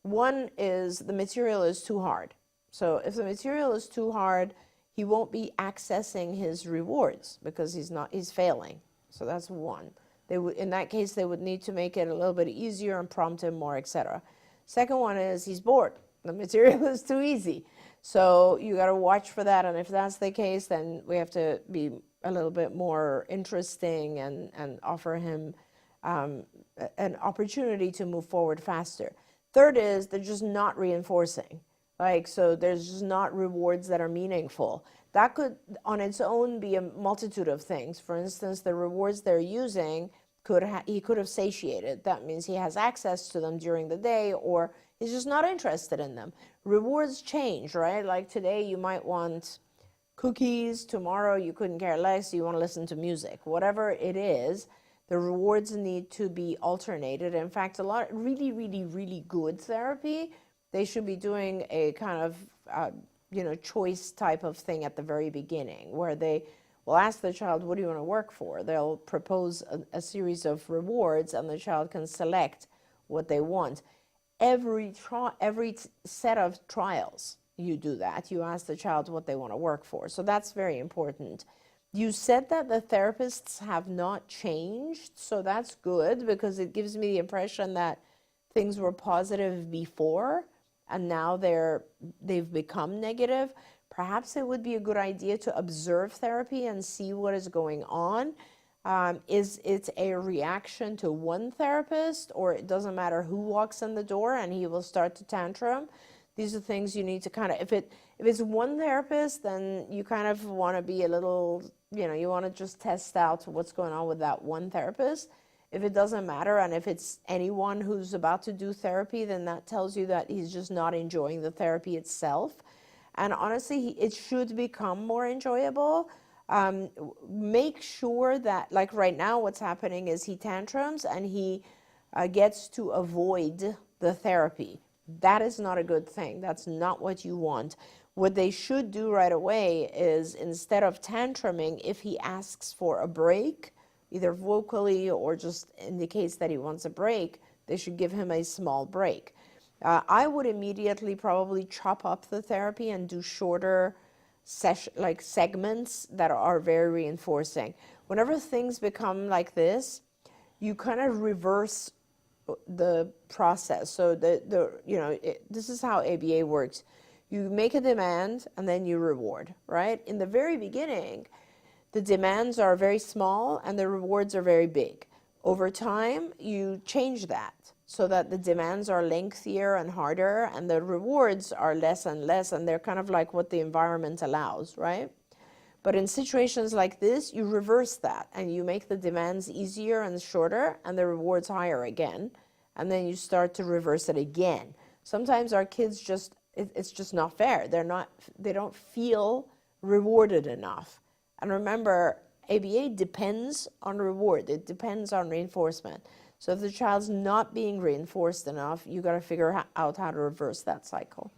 One is the material is too hard. So if the material is too hard, he won't be accessing his rewards because he's failing. So that's one. In that case, they would need to make it a little bit easier and prompt him more, etc. Second one is he's bored. The material is too easy. So you got to watch for that, and if that's the case, then we have to be a little bit more interesting and offer him an opportunity to move forward faster. Third is they're just not reinforcing. So there's just not rewards that are meaningful. That could, on its own, be a multitude of things. For instance, the rewards they're using, he could have satiated. That means he has access to them during the day, or he's just not interested in them. Rewards change, right? Like today you might want cookies, tomorrow you couldn't care less, you want to listen to music. Whatever it is, the rewards need to be alternated. In fact, a lot of really, really, really good therapy, they should be doing a kind of choice type of thing at the very beginning, where they will ask the child, what do you want to work for? They'll propose a series of rewards, and the child can select what they want. Every set of trials, you do that. You ask the child what they want to work for. So that's very important. You said that the therapists have not changed, so that's good, because it gives me the impression that things were positive before and now they've become negative. Perhaps it would be a good idea to observe therapy and see what is going on. Is it a reaction to one therapist, or it doesn't matter who walks in the door and he will start to tantrum? These are things you need to kind of, if it's one therapist, then you kind of want to be a little, you want to just test out what's going on with that one therapist. If it doesn't matter, and if it's anyone who's about to do therapy, then that tells you that he's just not enjoying the therapy itself. And honestly, it should become more enjoyable. Make sure that, like right now, what's happening is he tantrums and he gets to avoid the therapy. That is not a good thing. That's not what you want. What they should do right away is, instead of tantruming, if he asks for a break, either vocally or just indicates that he wants a break, they should give him a small break. I would immediately probably chop up the therapy and do shorter segments that are very reinforcing. Whenever things become like this, you kind of reverse the process. So this is how ABA works. You make a demand and then you reward, right? In the very beginning, the demands are very small and the rewards are very big. Over time, you change that so that the demands are lengthier and harder and the rewards are less and less, and they're kind of like what the environment allows, right? But in situations like this, you reverse that and you make the demands easier and shorter and the rewards higher again, and then you start to reverse it again. Sometimes our kids it's just not fair. They don't feel rewarded enough. And remember, ABA depends on reward. It depends on reinforcement. So if the child's not being reinforced enough, you got to figure out how to reverse that cycle.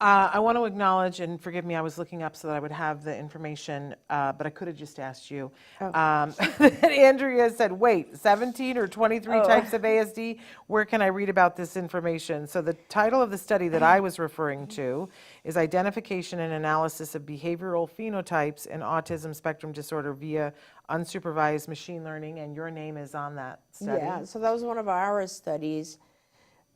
I want to acknowledge, and forgive me, I was looking up so that I would have the information, but I could have just asked you. That Andrea said, wait, 17 or 23 types of ASD? Where can I read about this information? So the title of the study that I was referring to is Identification and Analysis of Behavioral Phenotypes in Autism Spectrum Disorder via Unsupervised Machine Learning, and your name is on that study. Yeah, so that was one of our studies.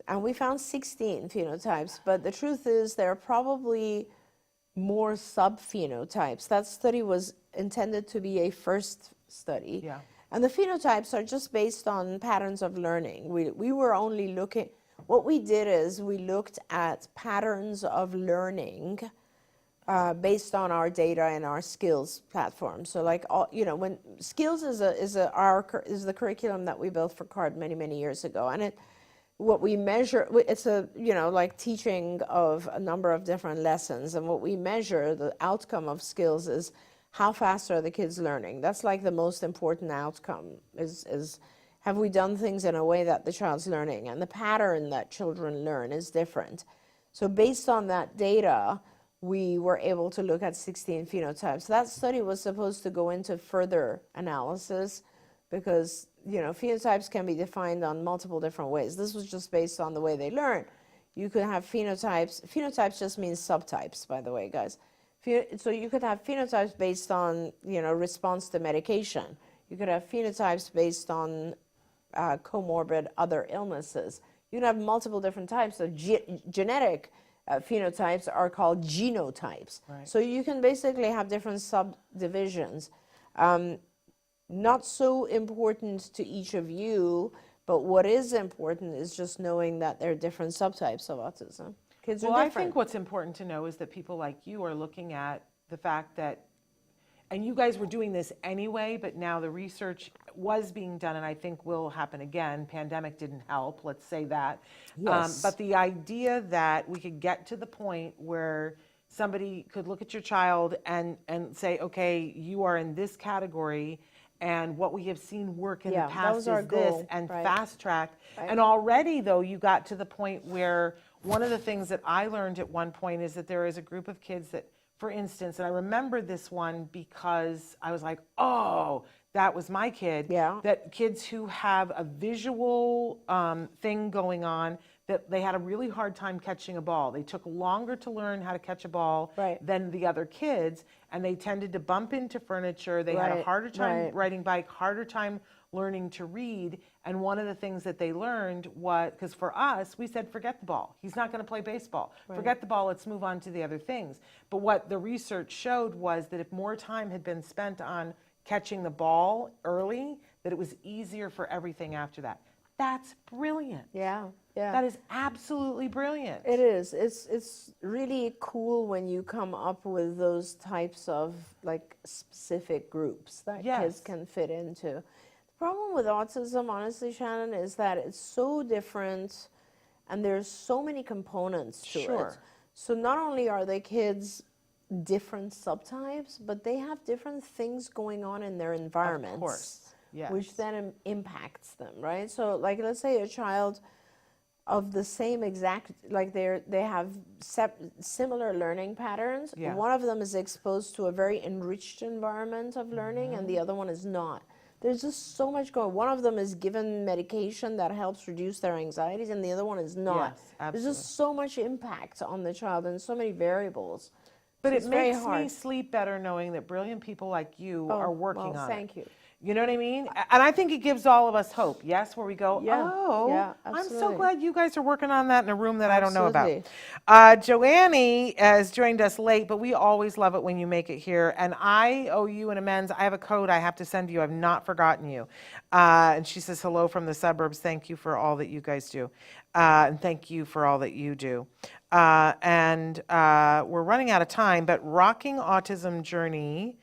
And we found 16 phenotypes, but the truth is there are probably more subphenotypes. That study was intended to be a first study. Yeah. And the phenotypes are just based on patterns of learning. We were only looking, what we did is we looked at patterns of learning based on our data and our skills platform. So like, when skills is the curriculum that we built for CARD many years ago. And what we measure, it's like teaching of a number of different lessons, and what we measure, the outcome of skills, is how fast are the kids learning. That's like the most important outcome, is have we done things in a way that the child's learning, and the pattern that children learn is different. So based on that data, we were able to look at 16 phenotypes. That study was supposed to go into further analysis, because phenotypes can be defined on multiple different ways. This was just based on the way they learn. You could have phenotypes. Phenotypes just means subtypes, by the way, guys. So you could have phenotypes based on, response to medication. You could have phenotypes based on comorbid other illnesses. You can have multiple different types of genetic phenotypes are called genotypes. Right. So you can basically have different subdivisions. Not so important to each of you, but what is important is just knowing that there are different subtypes of autism. Kids are different. I think what's important to know is that people like you are looking at the fact that, and you guys were doing this anyway, but now the research was being done, and I think will happen again. Pandemic didn't help, let's say that. Yes. But the idea that we could get to the point where somebody could look at your child and say, okay, you are in this category, and what we have seen work in the past is this, and fast track. Right. And already, though, you got to the point where one of the things that I learned at one point is that there is a group of kids that, for instance, and I remember this one because I was like, oh, that was my kid. Yeah. That kids who have a visual thing going on, that they had a really hard time catching a ball. They took longer to learn how to catch a ball than the other kids, and they tended to bump into furniture. They had a harder time riding bike, harder time learning to read. And one of the things that they learned was, because for us, we said, forget the ball. He's not going to play baseball. Forget the ball. Let's move on to the other things. But what the research showed was that if more time had been spent on catching the ball early, that it was easier for everything after that. That's brilliant. Yeah, yeah. That is absolutely brilliant. It is. It's really cool when you come up with those types of like specific groups that kids can fit into. The problem with autism, honestly, Shannon, is that it's so different and there's so many components to it. So not only are the kids different subtypes, but they have different things going on in their environments. Of course. Yes. Which then impacts them, right? So like, let's say a child of the same exact, like they have similar learning patterns. Yeah. One of them is exposed to a very enriched environment of learning and the other one is not. There's just so much going on. One of them is given medication that helps reduce their anxieties and the other one is not. Yes, absolutely. There's just so much impact on the child and so many variables. But So it it's very makes hard. me sleep better knowing that brilliant people like you are working well, on thank it. you. You know what I mean? And I think it gives all of us hope, yes, where we go, I'm so absolutely. glad you guys are working on that in a room that I don't know about. Absolutely. Joannie has joined us late, but we always love it when you make it here. And I owe you an amends. I have a code I have to send you. I've not forgotten you. And she says, hello from the suburbs. Thank you for all that you guys do. And thank you for all that you do. And we're running out of time, but Rocking Autism Journey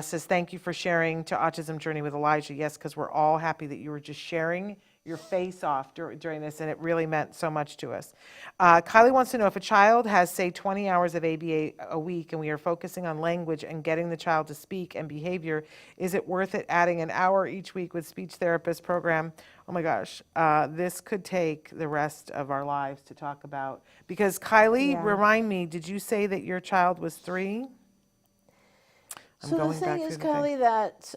says, thank you for sharing to Autism Journey with Elijah. Yes, because we're all happy that you were just sharing your face off during this, and it really meant so much to us. Kylie wants to know if a child has, say, 20 hours of ABA a week, and we are focusing on language and getting the child to speak and behavior, is it worth it adding an hour each week with speech therapist program? Oh my gosh, this could take the rest of our lives to talk about. Because Kylie, remind me, did you say that your child was 3? So the thing is, Kelly, that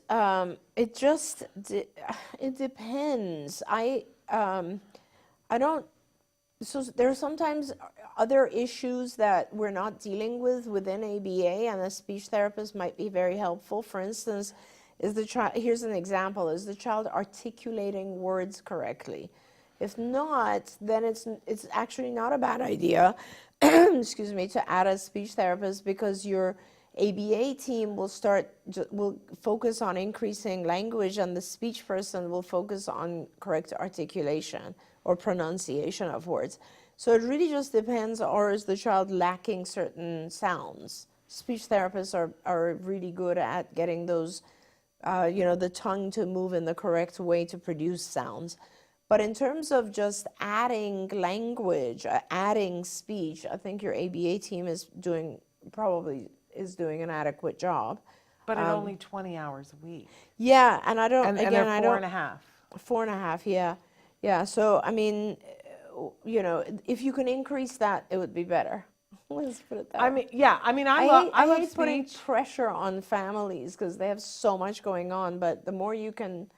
it just it depends. I don't. So there are sometimes other issues that we're not dealing with within ABA, and a speech therapist might be very helpful. For instance, is the child? Here's an example: is the child articulating words correctly? If not, then it's actually not a bad idea. Excuse me, to add a speech therapist, because your ABA team will focus on increasing language, and the speech person will focus on correct articulation or pronunciation of words. So it really just depends, or is the child lacking certain sounds? Speech therapists are really good at getting those, the tongue to move in the correct way to produce sounds. But in terms of just adding language, adding speech, I think your ABA team is doing an adequate job. But at only 20 hours a week. Yeah, and I don't, and again, they're I four don't. and a half. 4.5, yeah. Yeah, so, I mean, if you can increase that, it would be better. Let's put it that way. I love hate putting speech. pressure on families because they have so much going on, but the more you can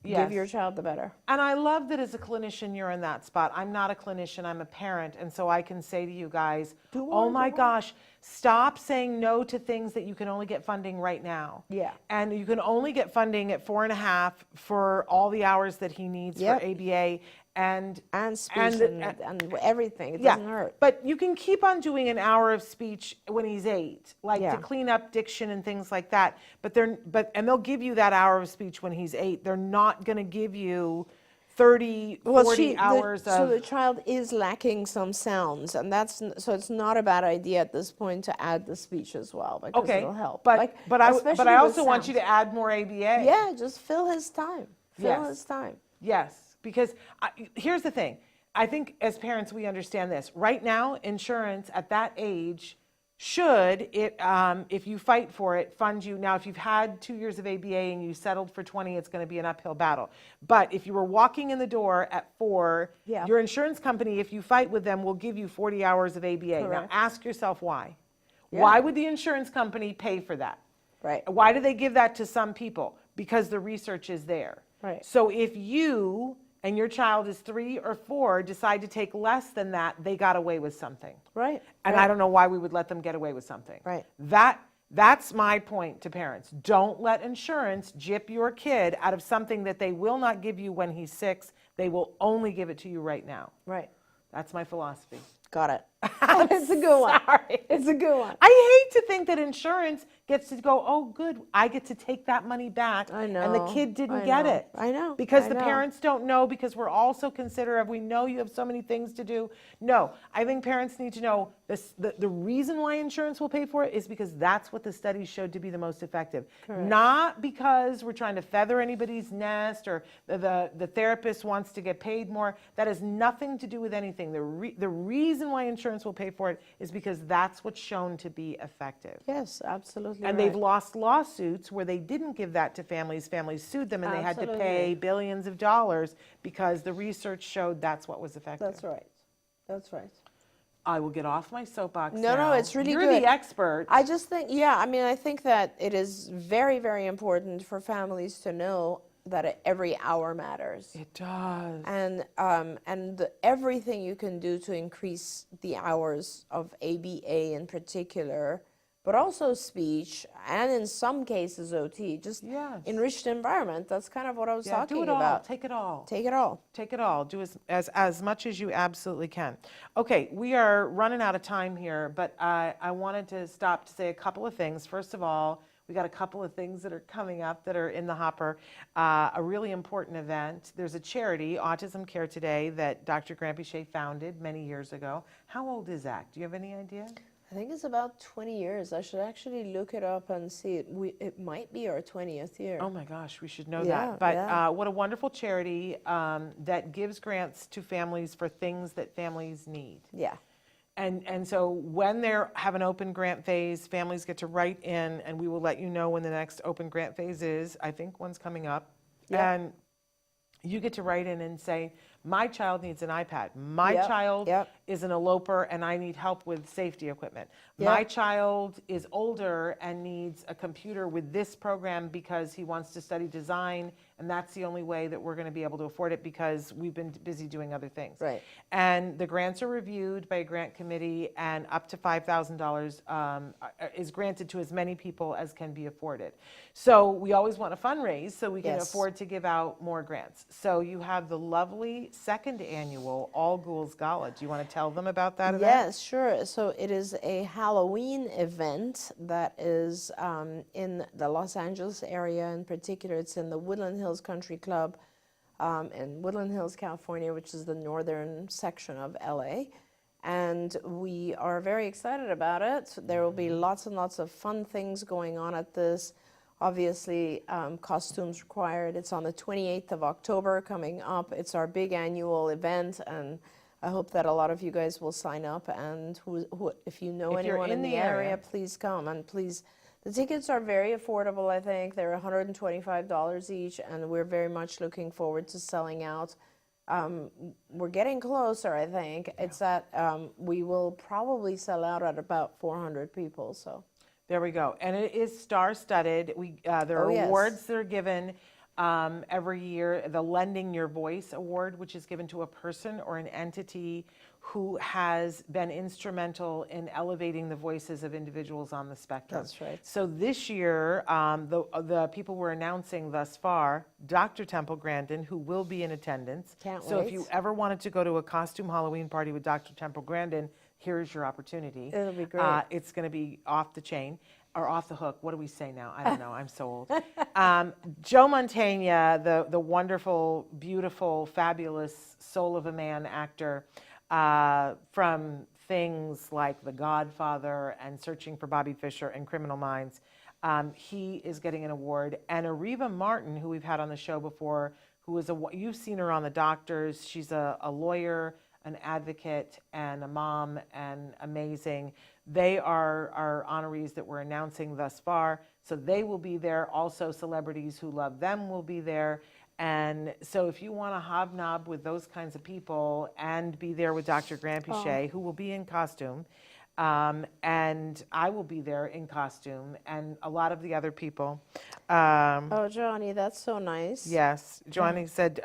give your child, the better. And I love that as a clinician, you're in that spot. I'm not a clinician, I'm a parent. And so I can say to you guys, oh my gosh, stop saying no to things that you can only get funding right now. Yeah. And you can only get funding at 4.5 for all the hours that he needs for ABA. And speech and everything. It doesn't hurt. But you can keep on doing an hour of speech when he's 8, to clean up diction and things like that. But they'll give you that hour of speech when he's 8. They're not going to give you 30, 40 hours of. So the child is lacking some sounds, and so it's not a bad idea at this point to add the speech as well, because it'll help. But I also want you to add more ABA. Yeah, just fill his time. Fill his time. Yes. Because here's the thing. I think as parents, we understand this. Right now, insurance at that age should it, if you fight for it, fund you. Now, if you've had 2 years of ABA and you settled for 20, it's going to be an uphill battle. But if you were walking in the door at 4, Yeah. your insurance company, if you fight with them, will give you 40 hours of ABA. Now, Correct. ask yourself why. Yeah. Why would the insurance company pay for that? Right. Why do they give that to some people? Because the research is there. Right. So if you and your child is 3 or 4 decide to take less than that, they got away with something. Right. And right. I don't know why we would let them get away with something. Right. That's my point to parents. Don't let insurance gyp your kid out of something that they will not give you when he's 6. They will only give it to you right now. Right. That's my philosophy. Got it. It's a good one. Sorry. It's a good one. I hate to think that insurance gets to go, oh, good, I get to take that money back. I know. And the kid didn't I get know. it. I know. Because I the know. parents don't know, because we're all so considerate of, we know you have so many things to do. No, I think parents need to know this, the reason why insurance will pay for it is because that's what the studies showed to be the most effective. Correct. Not because we're trying to feather anybody's nest or the therapist wants to get paid more. That has nothing to do with anything. The reason why insurance will pay for it is because that's what's shown to be effective. Yes, absolutely. And right. they've lost lawsuits where they didn't give that to families. Families sued them and they had to pay billions of dollars because the research showed that's what was effective. That's right. That's right. I will get off my soapbox No, now. no, it's really You're good. the expert. I just think, yeah, I mean, I think that it is very, very important for families to know that every hour matters. It does. And everything you can do to increase the hours of ABA in particular, but also speech, and in some cases OT, just Yes. enriched environment. That's kind of what I was talking do it all. about. Take it all. Take it all. Take it all. Do as much as you absolutely can. Okay, we are running out of time here, but I wanted to stop to say a couple of things. First of all, we got a couple of things that are coming up that are in the hopper. A really important event. There's a charity, Autism Care Today, that Dr. Granpeesheh founded many years ago. How old is that? Do you have any idea? I think it's about 20 years. I should actually look it up and see it. It might be our 20th year. Oh my gosh, we should know Yeah, that. But yeah. what a wonderful charity that gives grants to families for things that families need. Yeah. And so when they have an open grant phase, families get to write in, and we will let you know when the next open grant phase is. I think one's coming up. Yeah. And you get to write in and say, my child needs an iPad. My Yep, child yep. is an eloper and I need help with safety equipment. Yep. My child is older and needs a computer with this program because he wants to study design, and that's the only way that we're going to be able to afford it because we've been busy doing other things. Right. And the grants are reviewed by a grant committee, and up to $5,000 is granted to as many people as can be afforded. So we always want to fundraise so we can Yes. afford to give out more grants. So you have the lovely second annual All Ghouls Gala. Do you want to tell them about that event? Yes, sure. So it is a Halloween event that is in the Los Angeles area. In particular, it's in the Woodland Hills Country Club in Woodland Hills, California, which is the northern section of LA. And we are very excited about it. There will be lots and lots of fun things going on at this. Obviously, costumes required. It's on the 28th of October coming up. It's our big annual event, and I hope that a lot of you guys will sign up. And if you know If you're anyone in in the the area, area. please come. And please, the tickets are very affordable, I think. They're $125 each, and we're very much looking forward to selling out. We're getting closer, I think. It's at, we will probably sell out at about 400 people, so. There we go. And it is star-studded. There are Oh, yes. awards that are given every year. The Lending Your Voice Award, which is given to a person or an entity who has been instrumental in elevating the voices of individuals on the spectrum. That's right. So this year, the people we're announcing thus far, Dr. Temple Grandin, who will be in attendance. Can't So if wait. you ever wanted to go to a costume Halloween party with Dr. Temple Grandin, here's your opportunity. It'll be great. It's going to be off the chain, or off the hook. What do we say now? I don't know. I'm so old. Joe Mantegna, the wonderful, beautiful, fabulous soul of a man actor from things like The Godfather and Searching for Bobby Fischer and Criminal Minds, he is getting an award. And Ariva Martin, who we've had on the show before, who is you've seen her on The Doctors. She's a lawyer, an advocate, and a mom, and amazing. They are our honorees that we're announcing thus far. So they will be there. Also, celebrities who love them will be there. And so if you want to hobnob with those kinds of people and be there with Dr. Granpeesheh, who will be in costume, and I will be there in costume, and a lot of the other people. Oh, Johnny, that's so nice. Yes, Johnny said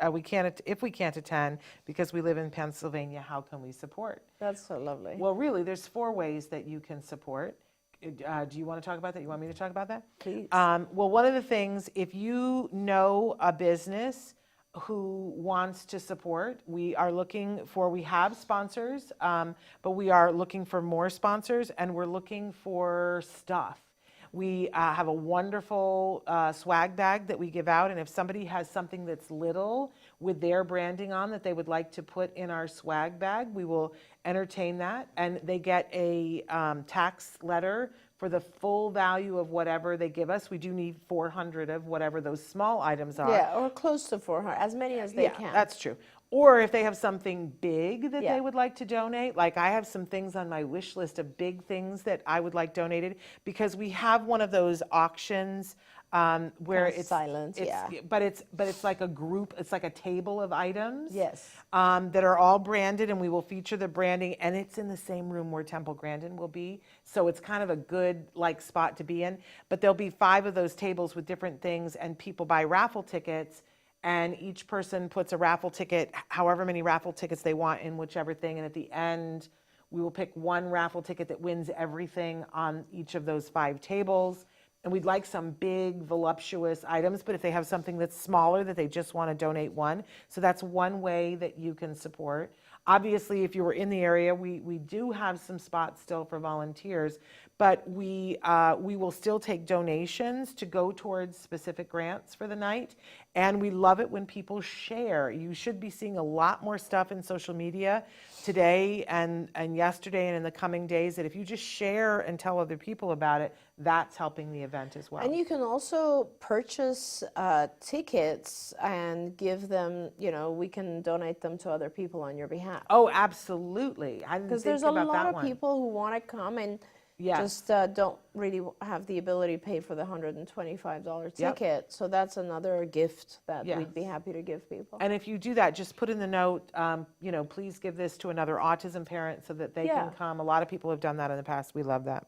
if we can't attend because we live in Pennsylvania, how can we support? That's so lovely. Well, really, there's 4 ways that you can support. Do you want to talk about that? You want me to talk about that? Please. Well, one of the things, if you know a business who wants to support, we have sponsors, but we are looking for more sponsors, and we're looking for stuff. We have a wonderful swag bag that we give out, and if somebody has something that's little with their branding on that they would like to put in our swag bag, we will entertain that, and they get a tax letter for the full value of whatever they give us. We do need 400 of whatever those small items are. Yeah, or close to 400, as many as they can. That's true. Or if they have something big that Yeah. they would like to donate, like I have some things on my wish list of big things that I would like donated, because we have one of those auctions where Kind of silent, yeah. but it's like a group, it's like a table of items, Yes. that are all branded, and we will feature the branding, and it's in the same room where Temple Grandin will be, so it's kind of a good spot to be in. But there'll be 5 of those tables with different things, and people buy raffle tickets. And each person puts a raffle ticket, however many raffle tickets they want, in whichever thing. And at the end, we will pick one raffle ticket that wins everything on each of those 5 tables. And we'd like some big, voluptuous items, but if they have something that's smaller that they just want to donate one. So that's one way that you can support. Obviously, if you were in the area, we do have some spots still for volunteers, but we will still take donations to go towards specific grants for the night. And we love it when people share. You should be seeing a lot more stuff in social media today and yesterday and in the coming days, that if you just share and tell other people about it, that's helping the event as well. And you can also purchase tickets and give them, we can donate them to other people on your behalf. Oh, absolutely. I didn't Because think there's a about lot that of one. people who want to come and Yes. just don't really have the ability to pay for the $125 Yep. ticket. So that's another gift that Yes. we'd be happy to give people. And if you do that, just put in the note, please give this to another autism parent so that they Yeah. can come. A lot of people have done that in the past. We love that.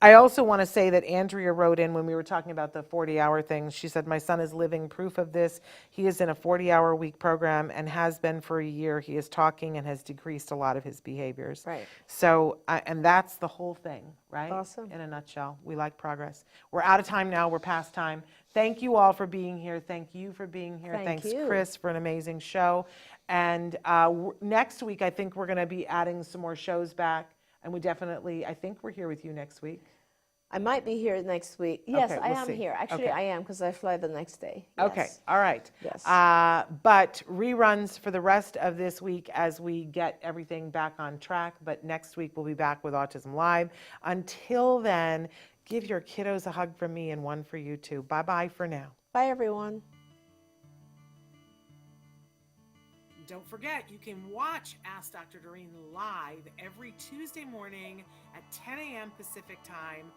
I also want to say that Andrea wrote in when we were talking about the 40-hour thing. She said, my son is living proof of this. He is in a 40-hour week program and has been for a year. He is talking and has decreased a lot of his behaviors. Right. So, and that's the whole thing, right? Awesome. In a nutshell, we like progress. We're out of time now. We're past time. Thank you all for being here. Thank you for being here. Thank Thanks, you. Chris, for an amazing show. And next week, I think we're going to be adding some more shows back. And I think we're here with you next week. I might be here next week. Yes, Okay, I we'll am see. here. Actually, Okay. I am, because I fly the next day. Okay, Yes. all right. Yes. But reruns for the rest of this week as we get everything back on track. But next week, we'll be back with Autism Live. Until then, give your kiddos a hug from me and one for you too. Bye-bye for now. Bye, everyone. Don't forget, you can watch Ask Dr. Doreen live every Tuesday morning at 10 a.m. Pacific time